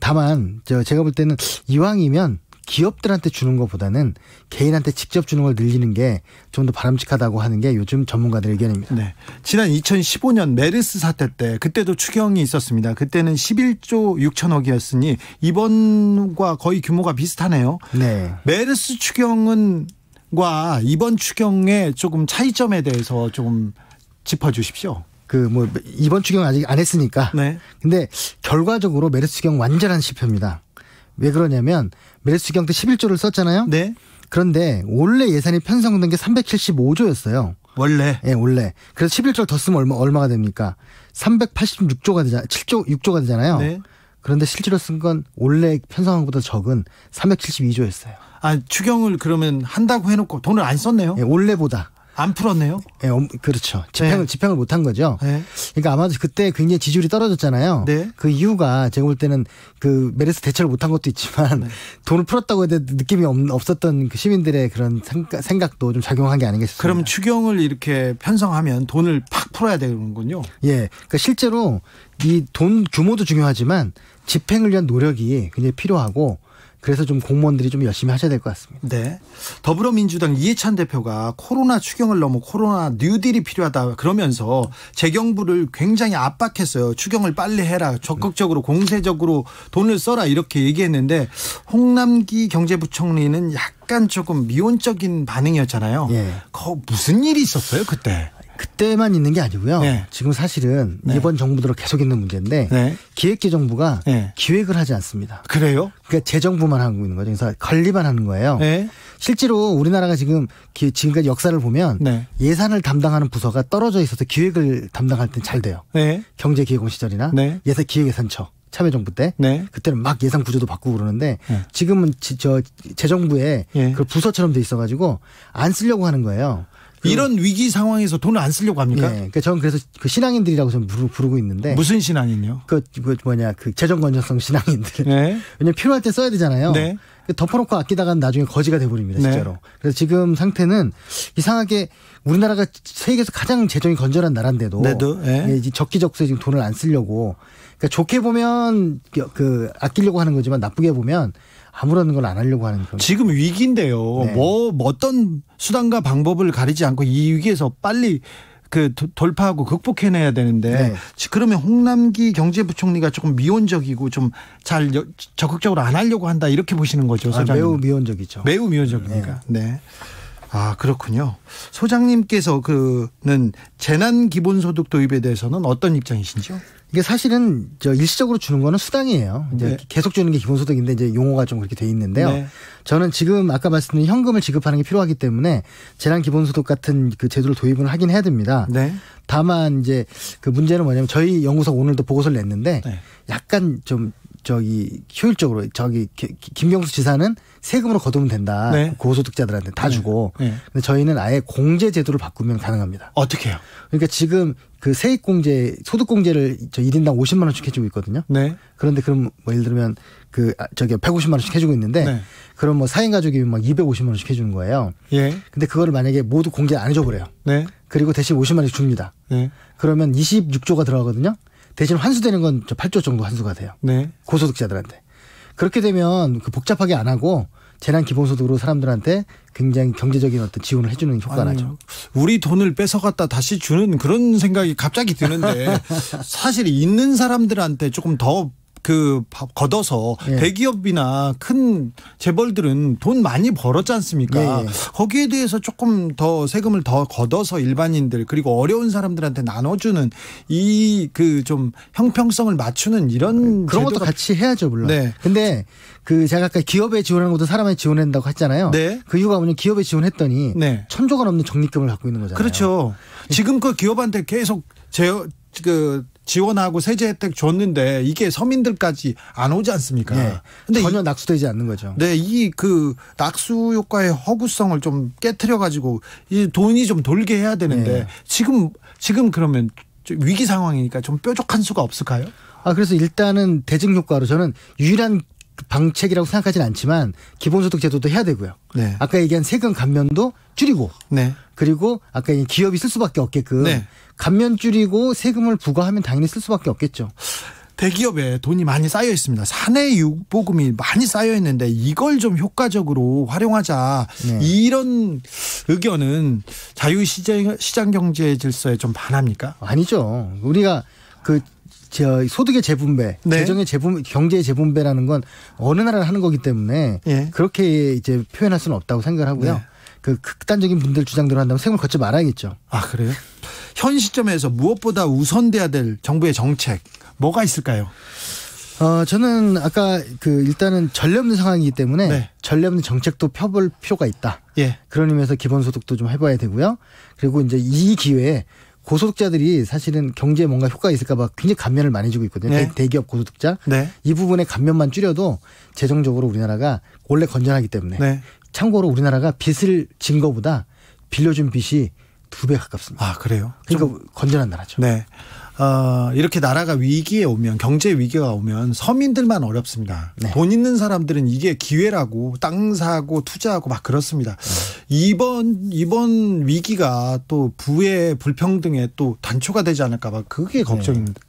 다만 제가 볼 때는 이왕이면 기업들한테 주는 것보다는 개인한테 직접 주는 걸 늘리는 게 좀 더 바람직하다고 하는 게 요즘 전문가들 의견입니다. 네. 지난 2015년 메르스 사태 때 그때도 추경이 있었습니다. 그때는 11조 6천억이었으니 이번과 거의 규모가 비슷하네요. 네. 메르스 추경과 이번 추경의 조금 차이점에 대해서 조금 짚어주십시오. 이번 추경 아직 안 했으니까. 네. 근데 결과적으로 메르스 추경 완전한 실패입니다. 왜 그러냐면 메르스 추경 때 11조를 썼잖아요. 네. 그런데 원래 예산이 편성된 게 375조였어요. 원래. 예, 원래. 그래서 11조를 더 쓰면 얼마가 됩니까? 386조가 되잖아요. 6조가 되잖아요. 네. 그런데 실제로 쓴 건 원래 편성한 것보다 적은 372조였어요. 아, 추경을 그러면 한다고 해놓고 돈을 안 썼네요? 예, 원래보다. 안 풀었네요? 예, 그렇죠. 집행을 못한 거죠. 네. 그러니까 아마도 그때 굉장히 지지율이 떨어졌잖아요. 네. 그 이유가 제가 볼 때는 그 메르스 대처를 못한 것도 있지만 네. 돈을 풀었다고 해도 느낌이 없었던 그 시민들의 그런 생각도 좀 작용한 게 아닌가 싶습니다. 그럼 추경을 이렇게 편성하면 돈을 팍 풀어야 되는군요. 예. 그러니까 실제로 이 돈 규모도 중요하지만 집행을 위한 노력이 굉장히 필요하고 그래서 좀 공무원들이 좀 열심히 하셔야 될 것 같습니다. 네. 더불어민주당 이해찬 대표가 코로나 추경을 넘어 코로나 뉴딜이 필요하다 그러면서 재경부를 굉장히 압박했어요. 추경을 빨리 해라. 적극적으로 공세적으로 돈을 써라 이렇게 얘기했는데 홍남기 경제부총리는 약간 조금 미온적인 반응이었잖아요. 예. 무슨 일이 있었어요 그때? 그때만 있는 게 아니고요. 네. 지금 사실은 네. 이번 정부 들어 계속 있는 문제인데 네. 기획재정부가 네. 기획을 하지 않습니다. 그래요? 그러니까 재정부만 하고 있는 거죠. 그래서 관리만 하는 거예요. 네. 실제로 우리나라가 지금까지 역사를 보면 네. 예산을 담당하는 부서가 떨어져 있어서 기획을 담당할 땐 잘 돼요. 네. 경제기획원 시절이나 네. 기획예산처 참여정부 때 네. 그때는 막 예산 구조도 바꾸고 그러는데 네. 지금은 재정부에 예. 그 부서처럼 돼 있어가지고 안 쓰려고 하는 거예요. 이런 위기 상황에서 돈을 안 쓰려고 합니까? 예. 그러니까 저는 그래서 그 신앙인들이라고 좀 부르고 있는데 무슨 신앙이요? 그 재정 건전성 신앙인들. 네. 왜냐면 필요할 때 써야 되잖아요. 네. 덮어놓고 아끼다가 나중에 거지가 돼버립니다. 네. 진짜로. 그래서 지금 상태는 이상하게 우리나라가 세계에서 가장 재정이 건전한 나라인데도 네. 적기적소에 지금 돈을 안 쓰려고. 그러니까 좋게 보면 아끼려고 하는 거지만 나쁘게 보면 아무런 걸 안 하려고 하는 그런. 지금 위기인데요. 네. 어떤 수단과 방법을 가리지 않고 이 위기에서 빨리 돌파하고 극복해내야 되는데 네. 그러면 홍남기 경제부총리가 조금 미온적이고 좀 잘 적극적으로 안 하려고 한다 이렇게 보시는 거죠, 소장님? 매우 미온적이죠. 매우 미온적입니까? 네. 아, 그렇군요. 소장님께서는 재난 기본소득 도입에 대해서는 어떤 입장이신지요? 이게 사실은 일시적으로 주는 거는 수당이에요. 이제 네. 계속 주는 게 기본소득인데 이제 용어가 좀 그렇게 돼 있는데요. 네. 저는 지금 아까 말씀드린 현금을 지급하는 게 필요하기 때문에 재난 기본소득 같은 그 제도를 도입을 하긴 해야 됩니다. 네. 다만 이제 그 문제는 뭐냐면 저희 연구소 오늘도 보고서를 냈는데 네. 약간 좀 효율적으로 김경수 지사는 세금으로 거두면 된다. 네. 고소득자들한테 다 주고. 네. 근데 저희는 아예 공제 제도를 바꾸면 가능합니다. 어떻게 해요? 그러니까 지금 그 세액공제, 소득공제를 1인당 50만 원씩 해주고 있거든요. 네. 그런데 그럼 예를 들면 150만 원씩 해주고 있는데 네. 그럼 4인 가족이면 막 250만 원씩 해주는 거예요. 예. 근데 그거를 만약에 모두 공제 안 해줘버려요. 네. 그리고 대신 50만 원씩 줍니다. 네. 그러면 26조가 들어가거든요. 대신 환수되는 건 8조 정도 환수가 돼요. 네. 고소득자들한테. 그렇게 되면 복잡하게 안 하고 재난 기본소득으로 사람들한테 굉장히 경제적인 어떤 지원을 해주는 효과가 나죠. 우리 돈을 뺏어갔다 다시 주는 그런 생각이 갑자기 드는데 사실 있는 사람들한테 조금 더 걷어서 예. 대기업이나 큰 재벌들은 돈 많이 벌었지 않습니까? 예. 거기에 대해서 조금 더 세금을 더 걷어서 일반인들 그리고 어려운 사람들한테 나눠주는 이 좀 형평성을 맞추는 이런 그런 것도 같이 해야죠, 물론. 네. 근데 제가 아까 기업에 지원하는 것도 사람에 지원한다고 했잖아요. 네. 그 이유가 뭐냐면 기업에 지원했더니 네. 1,000조가 넘는 적립금을 갖고 있는 거잖아요. 그렇죠. 지금껏 기업한테 계속 지원하고 세제 혜택 줬는데 이게 서민들까지 안 오지 않습니까? 네. 근데 전혀 낙수되지 않는 거죠. 네, 이 낙수 효과의 허구성을 좀 깨트려 가지고 이 돈이 좀 돌게 해야 되는데 네. 지금 그러면 위기 상황이니까 좀 뾰족한 수가 없을까요? 그래서 일단은 대증 효과로 저는 유일한 방책이라고 생각하지는 않지만 기본소득 제도도 해야 되고요. 네. 아까 얘기한 세금 감면도 줄이고 네. 그리고 아까 기업이 쓸 수밖에 없게끔 네. 감면 줄이고 세금을 부과하면 당연히 쓸 수밖에 없겠죠. 대기업에 돈이 많이 쌓여 있습니다. 사내 유보금이 많이 쌓여 있는데 이걸 좀 효과적으로 활용하자. 네. 이런 의견은 자유시장 경제 질서에 좀 반합니까? 아니죠. 우리가 소득의 재분배, 네. 재정의 경제의 재분배라는 건 어느 나라를 하는 거기 때문에 네. 그렇게 이제 표현할 수는 없다고 생각을 하고요. 네. 극단적인 분들 주장대로 한다면 세금을 걷지 말아야겠죠. 그래요? 현 시점에서 무엇보다 우선돼야 될 정부의 정책 뭐가 있을까요? 저는 아까 일단은 전례 없는 상황이기 때문에 네. 전례 없는 정책도 펴볼 필요가 있다. 예. 그런 의미에서 기본소득도 좀 해봐야 되고요. 그리고 이제 이 기회에 고소득자들이 사실은 경제에 뭔가 효과가 있을까 봐 굉장히 감면을 많이 주고 있거든요. 네. 대기업 고소득자. 네. 이 부분에 감면만 줄여도 재정적으로 우리나라가 원래 건전하기 때문에. 네. 참고로 우리나라가 빚을 진 거보다 빌려준 빚이 2배 가깝습니다. 그래요? 그러니까 건전한 나라죠. 네. 이렇게 나라가 위기에 오면 경제 위기가 오면 서민들만 어렵습니다. 네. 돈 있는 사람들은 이게 기회라고 땅 사고 투자하고 막 그렇습니다. 이번 위기가 또 부의 불평등에 또 단초가 되지 않을까 봐 그게 걱정입니다. 네.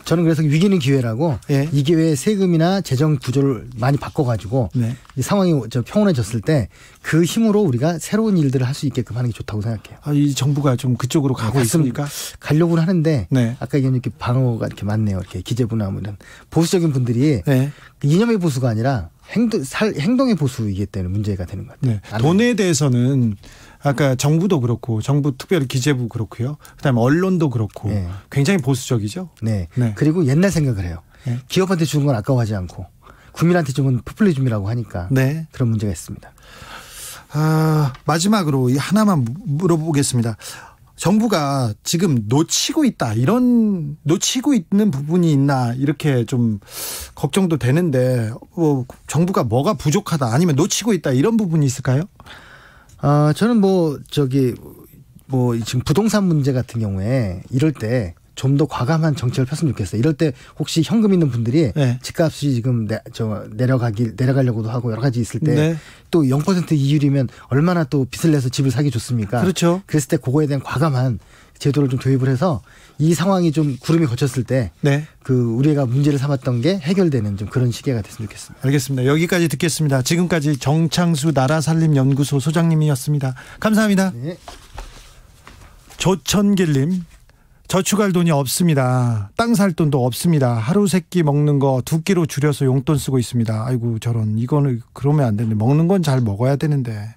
저는 그래서 위기는 기회라고 네. 이 기회에 세금이나 재정 구조를 많이 바꿔가지고 네. 이 상황이 평온해졌을 때 그 힘으로 우리가 새로운 일들을 할 수 있게끔 하는 게 좋다고 생각해요. 이 정부가 좀 그쪽으로 가고 있습니까? 가려고는 하는데 네. 아까 이렇게 방어가 이렇게 많네요. 이렇게 기재부나 이런 보수적인 분들이 네. 이념의 보수가 아니라 행동의 보수이기 때문에 문제가 되는 것 같아요. 네. 돈에 대해서는 아까 정부도 그렇고 정부 특별히 기재부 그렇고요. 그다음에 언론도 그렇고 네. 굉장히 보수적이죠. 네. 네. 그리고 옛날 생각을 해요. 네. 기업한테 주는 건 아까워하지 않고 국민한테 주면 포퓰리즘이라고 하니까 네. 그런 문제가 있습니다. 마지막으로 하나만 물어보겠습니다. 정부가 지금 놓치고 있는 부분이 있나 이렇게 좀 걱정도 되는데 정부가 뭐가 부족하다 아니면 놓치고 있다 이런 부분이 있을까요? 저는 지금 부동산 문제 같은 경우에 이럴 때 좀 더 과감한 정책을 폈으면 좋겠어요. 이럴 때 혹시 현금 있는 분들이 네. 집값이 지금 내려가려고도 하고 여러 가지 있을 때 또 0% 이율이면 얼마나 또 빚을 내서 집을 사기 좋습니까? 그렇죠. 그랬을 때 그거에 대한 과감한 제도를 좀 도입을 해서 이 상황이 좀 구름이 걷혔을 때 네. 우리가 문제를 삼았던 게 해결되는 좀 그런 시기가 됐으면 좋겠습니다. 알겠습니다. 여기까지 듣겠습니다. 지금까지 정창수 나라살림연구소 소장님이었습니다. 감사합니다. 네. 조천길님. 저축할 돈이 없습니다. 땅 살 돈도 없습니다. 하루 세 끼 먹는 거 2끼로 줄여서 용돈 쓰고 있습니다. 아이고 저런 이거는 그러면 안 되는데 먹는 건 잘 먹어야 되는데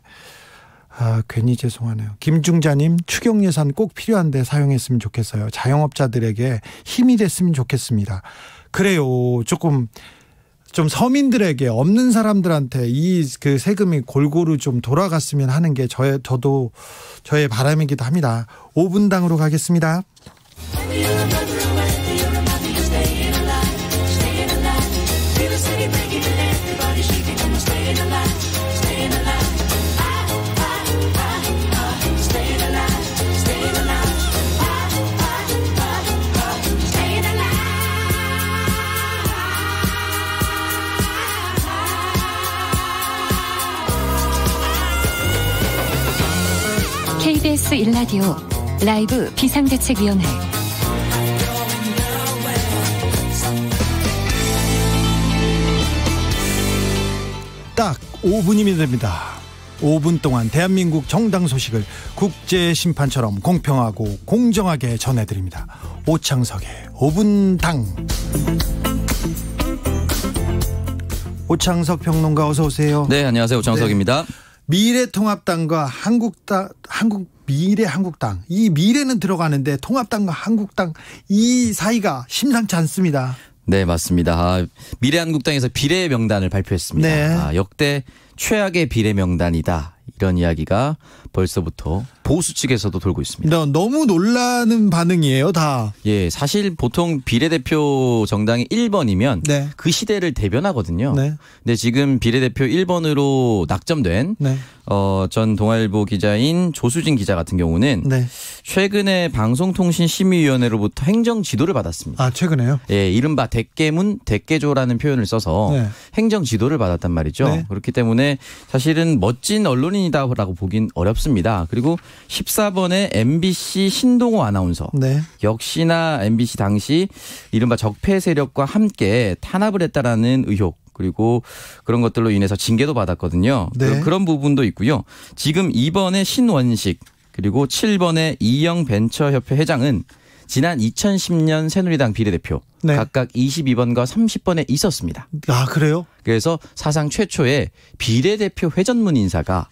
괜히 죄송하네요. 김중자님 추경 예산 꼭 필요한데 사용했으면 좋겠어요. 자영업자들에게 힘이 됐으면 좋겠습니다. 그래요. 조금 좀 서민들에게 없는 사람들한테 그 세금이 골고루 좀 돌아갔으면 하는 게 저도 저의 바람이기도 합니다. 5분당으로 가겠습니다. KBS 1라디오 라이브 비상대책위원회 딱 5분이면 됩니다. 5분 동안 대한민국 정당 소식을 국제심판처럼 공평하고 공정하게 전해드립니다. 오창석의 5분당. 오창석 평론가 어서 오세요. 네, 안녕하세요. 오창석입니다. 네. 미래통합당과 미래한국당, 이 미래는 들어가는데 통합당과 한국당 이 사이가 심상치 않습니다. 네, 맞습니다. 미래한국당에서 비례 명단을 발표했습니다. 네. 역대 최악의 비례 명단이다. 이런 이야기가 벌써부터 보수 측에서도 돌고 있습니다. 너무 놀라는 반응이에요, 다. 예, 사실 보통 비례대표 정당이 1번이면 네. 그 시대를 대변하거든요. 네. 근데 지금 비례대표 1번으로 낙점된 네. 전 동아일보 기자인 조수진 기자 같은 경우는 네. 최근에 방송통신심의위원회로부터 행정 지도를 받았습니다. 아, 최근에요? 예, 이른바 대깨문, 대깨조라는 표현을 써서 네. 행정 지도를 받았단 말이죠. 네. 그렇기 때문에 사실은 멋진 언론인이다라고 보긴 어렵습니다. 그리고 14번의 MBC 신동호 아나운서. 네. 역시나 MBC 당시 이른바 적폐 세력과 함께 탄압을 했다라는 의혹. 그리고 그런 것들로 인해서 징계도 받았거든요. 네. 그런 부분도 있고요. 지금 2번의 신원식 그리고 7번의 이영벤처협회 회장은 지난 2010년 새누리당 비례대표 네. 각각 22번과 30번에 있었습니다. 아, 그래요? 그래서 사상 최초의 비례대표 회전문 인사가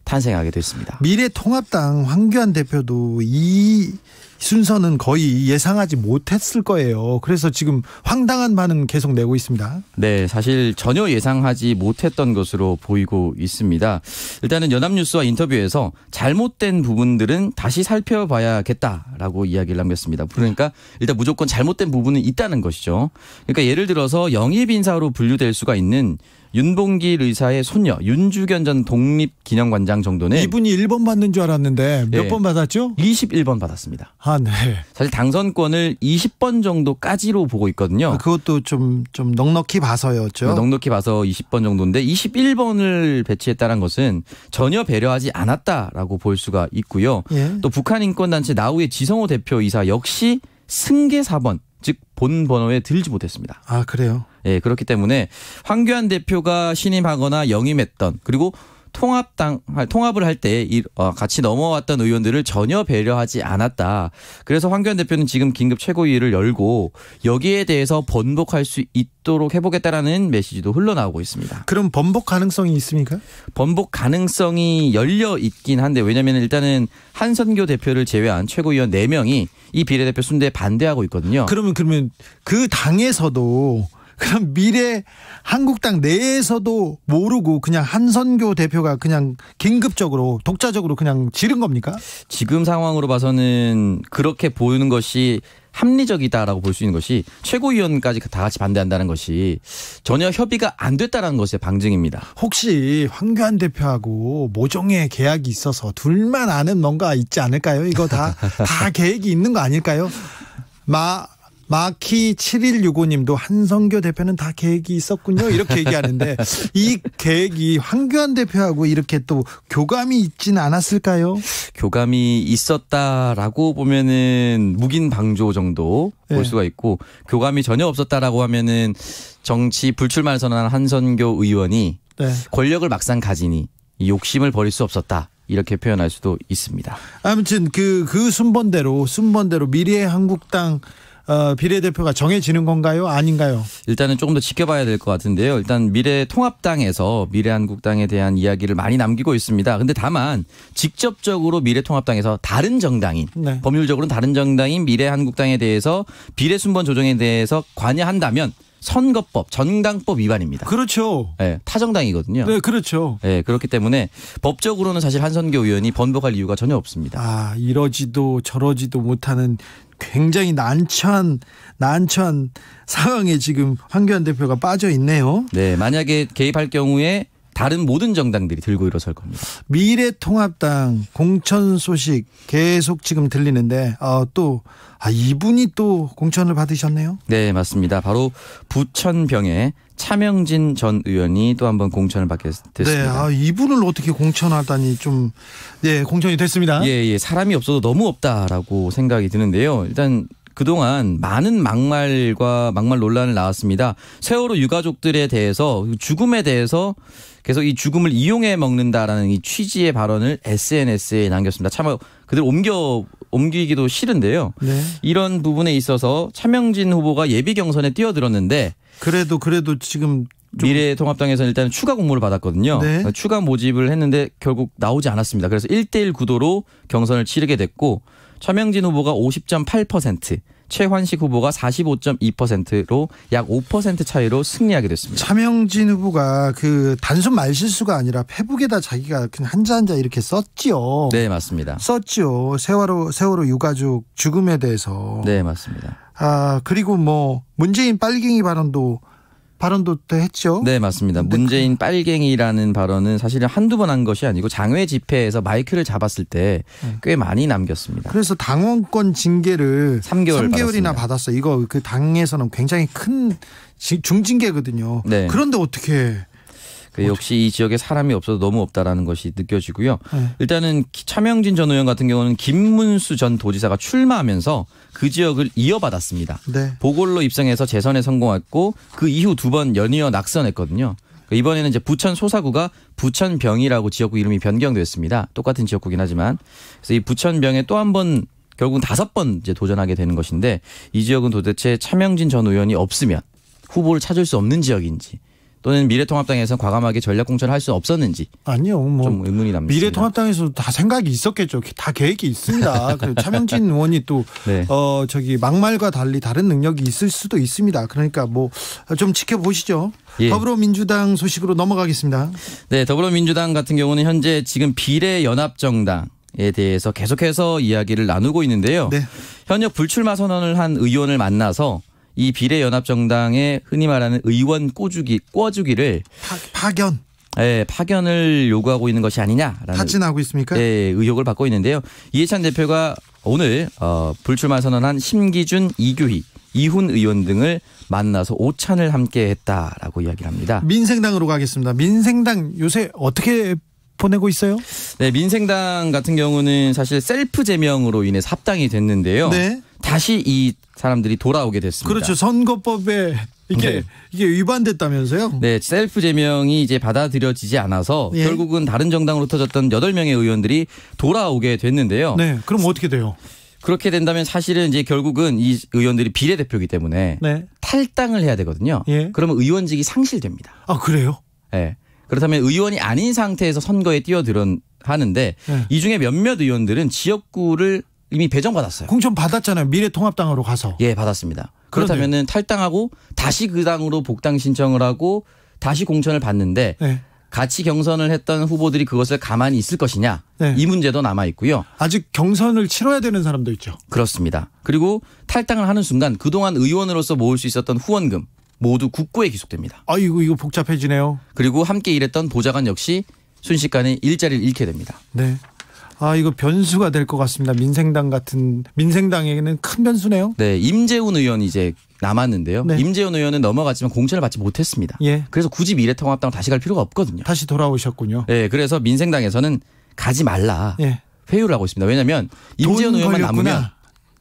탄생하게 됐습니다. 미래통합당 황교안 대표도 이 순서는 거의 예상하지 못했을 거예요. 그래서 지금 황당한 반응 계속 내고 있습니다. 네, 사실 전혀 예상하지 못했던 것으로 보이고 있습니다. 일단은 연합뉴스와 인터뷰에서 잘못된 부분들은 다시 살펴봐야겠다라고 이야기를 남겼습니다. 그러니까 일단 무조건 잘못된 부분은 있다는 것이죠. 그러니까 예를 들어서 영입인사로 분류될 수가 있는 윤봉길 의사의 손녀 윤주견 전 독립기념관장 정도는 이분이 1번 받는 줄 알았는데 몇 번 받았죠? 21번 받았습니다. 아, 네. 사실 당선권을 20번 정도까지로 보고 있거든요. 그것도 좀 넉넉히 봐서였죠. 넉넉히 봐서 20번 정도인데 21번을 배치했다는 것은 전혀 배려하지 않았다라고 볼 수가 있고요. 예. 또 북한인권단체 나우의 지성호 대표이사 역시 승계 4번 즉 본 번호에 들지 못했습니다. 아, 그래요? 예, 그렇기 때문에 황교안 대표가 신임하거나 영임했던 그리고 통합을 할 때 같이 넘어왔던 의원들을 전혀 배려하지 않았다. 그래서 황교안 대표는 지금 긴급 최고위를 열고 여기에 대해서 번복할 수 있도록 해보겠다라는 메시지도 흘러나오고 있습니다. 그럼 번복 가능성이 있습니까? 번복 가능성이 열려 있긴 한데 왜냐하면 일단은 한선교 대표를 제외한 최고위원 4명이 이 비례대표 순대에 반대하고 있거든요. 그러면 그 당에서도 그럼 미래 한국당 내에서도 모르고 그냥 한선교 대표가 그냥 긴급적으로 독자적으로 그냥 지른 겁니까? 지금 상황으로 봐서는 그렇게 보이는 것이 합리적이다라고 볼 수 있는 것이 최고위원까지 다 같이 반대한다는 것이 전혀 협의가 안 됐다는 것의 방증입니다. 혹시 황교안 대표하고 모종의 계약이 있어서 둘만 아는 뭔가 있지 않을까요? 이거 다 계획이 있는 거 아닐까요? 마키 7165님도 한성교 대표는 다 계획이 있었군요. 이렇게 얘기하는데 이 계획이 황교안 대표하고 이렇게 또 교감이 있지는 않았을까요? 교감이 있었다라고 보면은 묵인방조 정도 볼 수가 있고 교감이 전혀 없었다라고 하면은 정치 불출마를 선언한 한선교 의원이 권력을 막상 가지니 욕심을 버릴 수 없었다. 이렇게 표현할 수도 있습니다. 아무튼 그 순번대로 미래한국당 비례대표가 정해지는 건가요? 아닌가요? 일단은 조금 더 지켜봐야 될 것 같은데요. 일단 미래통합당에서 미래한국당에 대한 이야기를 많이 남기고 있습니다. 근데 다만 직접적으로 미래통합당에서 다른 정당인 법률적으로는 다른 정당인 미래한국당에 대해서 비례순번 조정에 대해서 관여한다면 선거법, 정당법 위반입니다. 그렇죠. 네, 타정당이거든요. 네, 그렇죠. 네, 그렇기 때문에 법적으로는 사실 한선교 의원이 번복할 이유가 전혀 없습니다. 아, 이러지도 저러지도 못하는 굉장히 난처한 상황에 지금 황교안 대표가 빠져 있네요. 네, 만약에 개입할 경우에 다른 모든 정당들이 들고 일어설 겁니다. 미래통합당 공천 소식 계속 지금 들리는데 이분이 또 공천을 받으셨네요. 네, 맞습니다. 바로 부천병의 차명진 전 의원이 또 한 번 공천을 받게 됐습니다. 네, 이분을 어떻게 공천하다니 공천이 됐습니다. 예, 사람이 없어도 너무 없다라고 생각이 드는데요. 일단 그동안 많은 막말 논란을 나왔습니다. 세월호 유가족들에 대해서 죽음에 대해서 계속 이 죽음을 이용해 먹는다라는 이 취지의 발언을 SNS에 남겼습니다. 참 그대로 옮기기도 싫은데요. 네. 이런 부분에 있어서 차명진 후보가 예비 경선에 뛰어들었는데 그래도 지금 미래통합당에서는 일단 추가 공모를 받았거든요. 네. 추가 모집을 했는데 결국 나오지 않았습니다. 그래서 1대1 구도로 경선을 치르게 됐고 차명진 후보가 50.8%, 최환식 후보가 45.2%로 약 5% 차이로 승리하게 됐습니다. 차명진 후보가 그 단순 말실수가 아니라 페북에다 자기가 그냥 한자 이렇게 썼지요. 네, 맞습니다. 썼지요. 세월호 유가족 죽음에 대해서. 네, 맞습니다. 그리고 뭐 문재인 빨갱이 발언도 했죠. 네, 맞습니다. 문재인 빨갱이라는 발언은 사실은 한두 번 한 것이 아니고 장외 집회에서 마이크를 잡았을 때 꽤 많이 남겼습니다. 그래서 당원권 징계를 3개월이나 받았어요. 이거 그 당에서는 굉장히 큰 중징계거든요. 네. 그런데 어떻게 역시 이 지역에 사람이 없어도 너무 없다라는 것이 느껴지고요. 네. 일단은 차명진 전 의원 같은 경우는 김문수 전 도지사가 출마하면서 그 지역을 이어받았습니다. 네. 보궐로 입성해서 재선에 성공했고 그 이후 2번 연이어 낙선했거든요. 이번에는 이제 부천 소사구가 부천병이라고 지역구 이름이 변경됐습니다. 똑같은 지역구긴 하지만 그래서 이 부천병에 또 한 번 결국은 5번 이제 도전하게 되는 것인데 이 지역은 도대체 차명진 전 의원이 없으면 후보를 찾을 수 없는 지역인지 또는 미래통합당에서 과감하게 전략공천을 할 수 없었는지 아니요, 뭐 좀 의문이 남습니다. 미래통합당에서 다 생각이 있었겠죠. 다 계획이 있습니다. 차명진 의원이 또 네. 막말과 달리 다른 능력이 있을 수도 있습니다. 그러니까 뭐 좀 지켜보시죠. 예. 더불어민주당 소식으로 넘어가겠습니다. 네, 더불어민주당 같은 경우는 현재 지금 비례연합정당에 대해서 계속해서 이야기를 나누고 있는데요. 네. 현역 불출마 선언을 한 의원을 만나서 이 비례연합정당의 흔히 말하는 의원 꿔주기를 파견. 네, 파견을 요구하고 있는 것이 아니냐라는 타진하고 있습니까? 네, 의혹을 받고 있는데요. 이해찬 대표가 오늘 불출마 선언한 심기준, 이규희, 이훈 의원 등을 만나서 오찬을 함께 했다라고 이야기를 합니다. 민생당으로 가겠습니다. 민생당 요새 어떻게 보내고 있어요? 네, 민생당 같은 경우는 사실 셀프 제명으로 인해 합당이 됐는데요. 네. 다시 이 사람들이 돌아오게 됐습니다. 그렇죠. 선거법에 이게 위반됐다면서요? 네, 셀프 제명이 이제 받아들여지지 않아서 예. 결국은 다른 정당으로 터졌던 8명의 의원들이 돌아오게 됐는데요. 네, 그럼 어떻게 돼요? 그렇게 된다면 사실은 이제 결국은 이 의원들이 비례대표이기 때문에 네. 탈당을 해야 되거든요. 예. 그러면 의원직이 상실됩니다. 아, 그래요? 네. 그렇다면 의원이 아닌 상태에서 선거에 하는데 네. 이 중에 몇몇 의원들은 지역구를 이미 배정받았어요. 공천 받았잖아요. 미래통합당으로 가서. 예, 받았습니다. 그렇다면은 탈당하고 다시 그 당으로 복당 신청을 하고 다시 공천을 받는데 네. 같이 경선을 했던 후보들이 그것을 가만히 있을 것이냐 네. 이 문제도 남아 있고요. 아직 경선을 치러야 되는 사람도 있죠. 그렇습니다. 그리고 탈당을 하는 순간 그동안 의원으로서 모을 수 있었던 후원금 모두 국고에 기속됩니다. 아이고 이거 복잡해지네요. 그리고 함께 일했던 보좌관 역시 순식간에 일자리를 잃게 됩니다. 네. 아, 이거 변수가 될 것 같습니다. 민생당에게는 큰 변수네요. 네, 임재훈 의원이 이제 남았는데요. 네. 임재훈 의원은 넘어갔지만 공천을 받지 못했습니다. 예. 그래서 굳이 미래통합당을 다시 갈 필요가 없거든요. 다시 돌아오셨군요. 네, 그래서 민생당에서는 가지 말라 예. 회유를 하고 있습니다. 왜냐하면 임재훈 의원만 걸렸구나. 남으면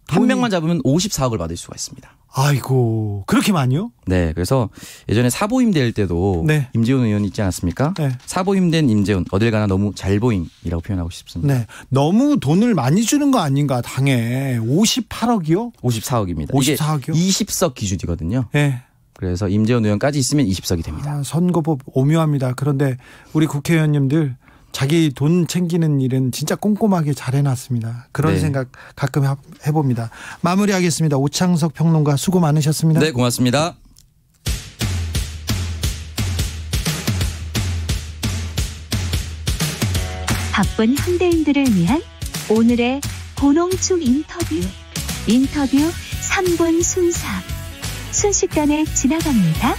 한 명만 잡으면 54억을 받을 수가 있습니다. 아이고, 그렇게 많이요? 네, 그래서 예전에 사보임 될 때도 네. 임재훈 의원 있지 않았습니까? 네. 사보임 된 임재훈 어딜 가나 너무 잘 보임이라고 표현하고 싶습니다. 네. 너무 돈을 많이 주는 거 아닌가, 당에. 58억이요? 54억입니다. 54억이요? 이게 20석 기준이거든요. 네. 그래서 임재훈 의원까지 있으면 20석이 됩니다. 아, 선거법 오묘합니다. 그런데 우리 국회의원님들 자기 돈 챙기는 일은 진짜 꼼꼼하게 잘 해놨습니다. 그런 네. 생각 가끔 해봅니다. 마무리하겠습니다. 오창석 평론가 수고 많으셨습니다. 네, 고맙습니다. 바쁜 현대인들을 위한 오늘의 고농축 인터뷰 3분 순삭 순식간에 지나갑니다.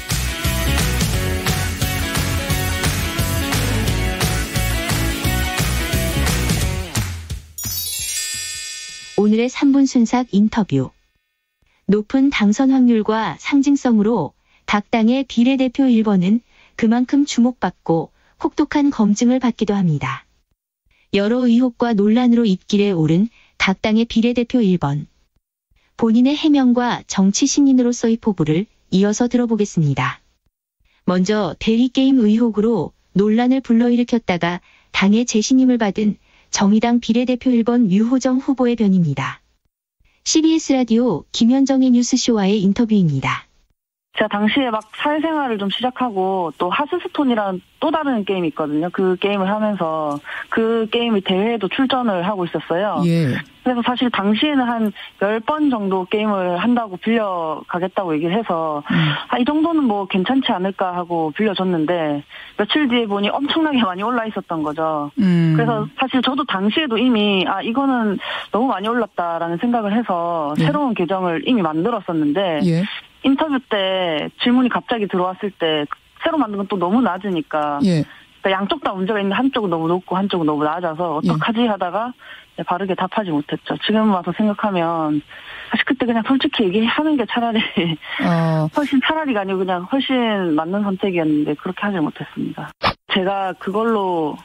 오늘의 3분 순삭 인터뷰. 높은 당선 확률과 상징성으로 각 당의 비례대표 1번은 그만큼 주목받고 혹독한 검증을 받기도 합니다. 여러 의혹과 논란으로 입길에 오른 각 당의 비례대표 1번. 본인의 해명과 정치 신인으로서의 포부를 이어서 들어보겠습니다. 먼저 대리게임 의혹으로 논란을 불러일으켰다가 당의 재신임을 받은 정의당 비례대표 1번 유호정 후보의 변입니다. CBS 라디오 김현정의 뉴스쇼와의 인터뷰입니다. 제가 당시에 막 사회생활을 좀 시작하고 또 하스스톤이라는 또 다른 게임이 있거든요. 그 게임을 하면서 그 게임의 대회에도 출전을 하고 있었어요. 예. 그래서 사실 당시에는 한 10번 정도 게임을 한다고 빌려가겠다고 얘기를 해서 이 정도는 뭐 괜찮지 않을까 하고 빌려줬는데 며칠 뒤에 보니 엄청나게 많이 올라 있었던 거죠. 그래서 사실 저도 당시에도 이미 이거는 너무 많이 올랐다라는 생각을 해서 새로운 계정을 이미 만들었었는데 예. 인터뷰 때 질문이 갑자기 들어왔을 때 새로 만든 건 또 너무 낮으니까 예. 그러니까 양쪽 다 문제가 있는데 한쪽은 너무 높고 한쪽은 너무 낮아서 어떡하지 하다가 바르게 답하지 못했죠. 지금 와서 생각하면 사실 그때 그냥 솔직히 얘기하는 게 차라리 훨씬 차라리가 아니고 그냥 훨씬 맞는 선택이었는데 그렇게 하지 못했습니다. 제가 그걸로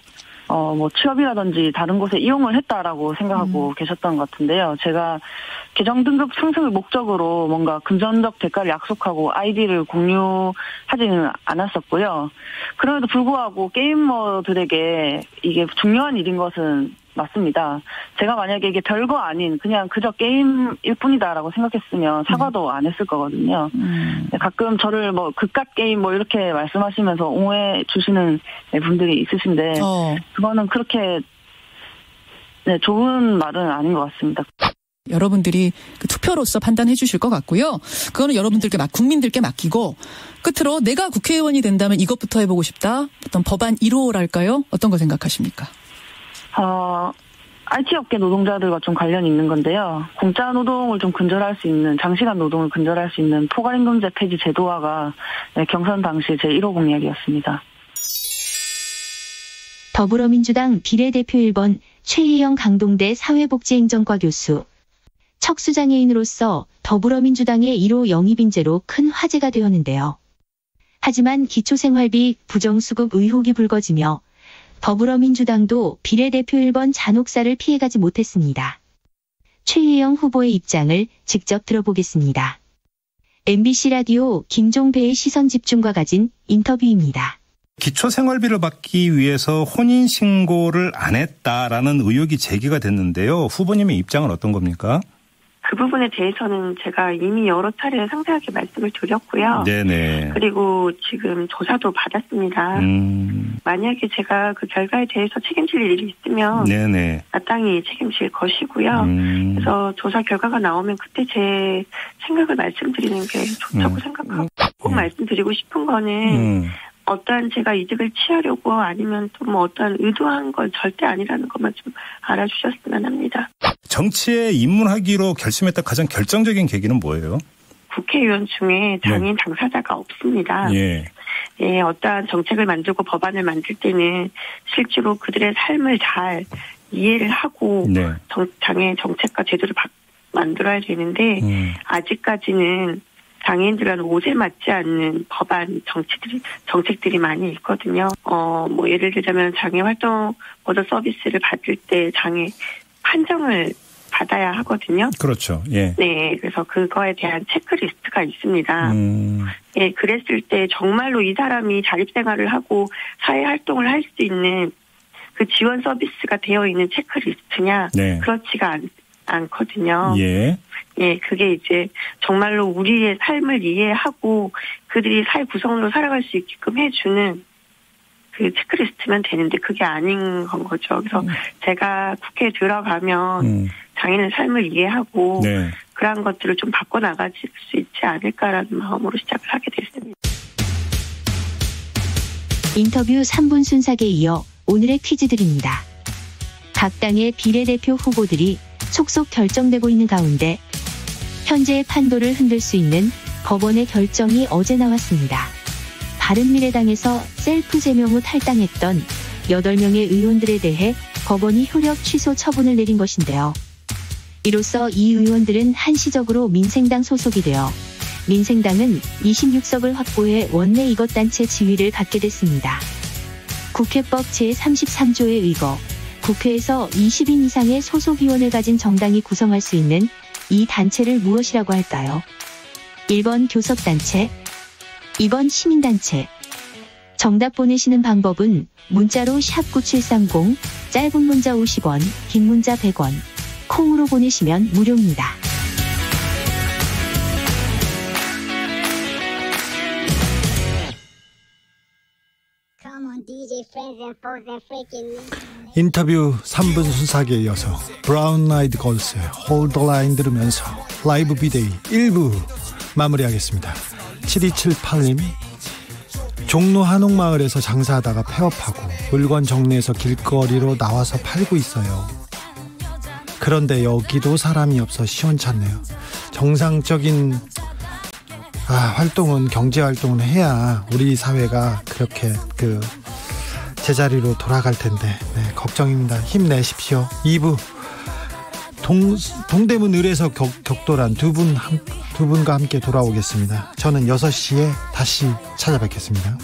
뭐 취업이라든지 다른 곳에 이용을 했다라고 생각하고 계셨던 것 같은데요. 제가 계정 등급 상승을 목적으로 뭔가 금전적 대가를 약속하고 아이디를 공유하지는 않았었고요. 그럼에도 불구하고 게이머들에게 이게 중요한 일인 것은 맞습니다. 제가 만약에 이게 별거 아닌 그냥 그저 게임일 뿐이다라고 생각했으면 사과도 안 했을 거거든요. 가끔 저를 뭐 극값 게임 뭐 이렇게 말씀하시면서 옹호해 주시는 분들이 있으신데 그거는 그렇게 좋은 말은 아닌 것 같습니다. 여러분들이 그 투표로서 판단해 주실 것 같고요. 그거는 여러분들께 국민들께 맡기고 끝으로 내가 국회의원이 된다면 이것부터 해보고 싶다. 어떤 법안 1호랄까요? 어떤 거 생각하십니까? IT 업계 노동자들과 좀 관련이 있는 건데요. 공짜 노동을 좀 근절할 수 있는, 장시간 노동을 근절할 수 있는 포괄임금제 폐지 제도화가 경선 당시 제 1호 공약이었습니다. 더불어민주당 비례대표 1번 최희영 강동대 사회복지행정과 교수. 척수장애인으로서 더불어민주당의 1호 영입 인재로 큰 화제가 되었는데요. 하지만 기초생활비 부정수급 의혹이 불거지며 더불어민주당도 비례대표 1번 잔혹사를 피해가지 못했습니다. 최희영 후보의 입장을 직접 들어보겠습니다. MBC 라디오 김종배의 시선집중과 가진 인터뷰입니다. 기초생활비를 받기 위해서 혼인신고를 안 했다라는 의혹이 제기가 됐는데요. 후보님의 입장은 어떤 겁니까? 그 부분에 대해서는 제가 이미 여러 차례 상세하게 말씀을 드렸고요. 네네. 그리고 지금 조사도 받았습니다. 만약에 제가 그 결과에 대해서 책임질 일이 있으면 네네. 마땅히 책임질 것이고요. 그래서 조사 결과가 나오면 그때 제 생각을 말씀드리는 게 좋다고 생각하고 꼭 말씀드리고 싶은 거는 어떠한 제가 이득을 취하려고 아니면 또 뭐 어떠한 의도한 건 절대 아니라는 것만 좀 알아주셨으면 합니다. 정치에 입문하기로 결심했다 가장 결정적인 계기는 뭐예요? 국회의원 중에 장애인 당사자가 없습니다. 예. 예, 어떠한 정책을 만들고 법안을 만들 때는 실제로 그들의 삶을 잘 이해를 하고 장애인 정책과 제도를 만들어야 되는데 아직까지는 장애인들과는 오제 맞지 않는 법안 정책들이 많이 있거든요. 뭐 예를 들자면 장애 활동 보조 서비스를 받을 때 장애 판정을 받아야 하거든요. 그렇죠. 예. 네, 그래서 그거에 대한 체크리스트가 있습니다. 예, 그랬을 때 정말로 이 사람이 자립생활을 하고 사회 활동을 할 수 있는 그 지원 서비스가 되어 있는 체크리스트냐? 그렇지가 않거든요. 예. 예, 그게 이제 정말로 우리의 삶을 이해하고 그들이 사회 구성으로 살아갈 수 있게끔 해주는 그 체크리스트면 되는데 그게 아닌 건 거죠. 그래서 제가 국회에 들어가면 장애인의 삶을 이해하고 그러한 것들을 좀 바꿔나갈 수 있지 않을까라는 마음으로 시작을 하게 됐습니다. 인터뷰 3분 순삭에 이어 오늘의 퀴즈 드립니다. 각 당의 비례대표 후보들이 속속 결정되고 있는 가운데 현재의 판도를 흔들 수 있는 법원의 결정이 어제 나왔습니다. 바른미래당에서 셀프 제명 후 탈당했던 8명의 의원들에 대해 법원이 효력 취소 처분을 내린 것인데요. 이로써 이 의원들은 한시적으로 민생당 소속이 되어 민생당은 26석을 확보해 원내 이것단체 지위를 갖게 됐습니다. 국회법 제33조에 의거 국회에서 20인 이상의 소속 의원을 가진 정당이 구성할 수 있는 이 단체를 무엇이라고 할까요? 1번 교섭단체, 2번 시민단체. 정답 보내시는 방법은 문자로 샵9730, 짧은 문자 50원, 긴 문자 100원, 콩으로 보내시면 무료입니다. 인터뷰 3분 순삭에 이어서 브라운 아이드 걸스의 Hold the Line 들으면서 라이브 비데이 1부 마무리하겠습니다. 7278님, 종로 한옥마을에서 장사하다가 폐업하고 물건 정리해서 길거리로 나와서 팔고 있어요. 그런데 여기도 사람이 없어 시원찮네요. 정상적인 활동은, 경제활동은 해야 우리 사회가 그렇게 제자리로 돌아갈 텐데, 네, 걱정입니다. 힘내십시오. 2부 동대문 을에서 격돌한 두 분과 함께 돌아오겠습니다. 저는 6시에 다시 찾아뵙겠습니다.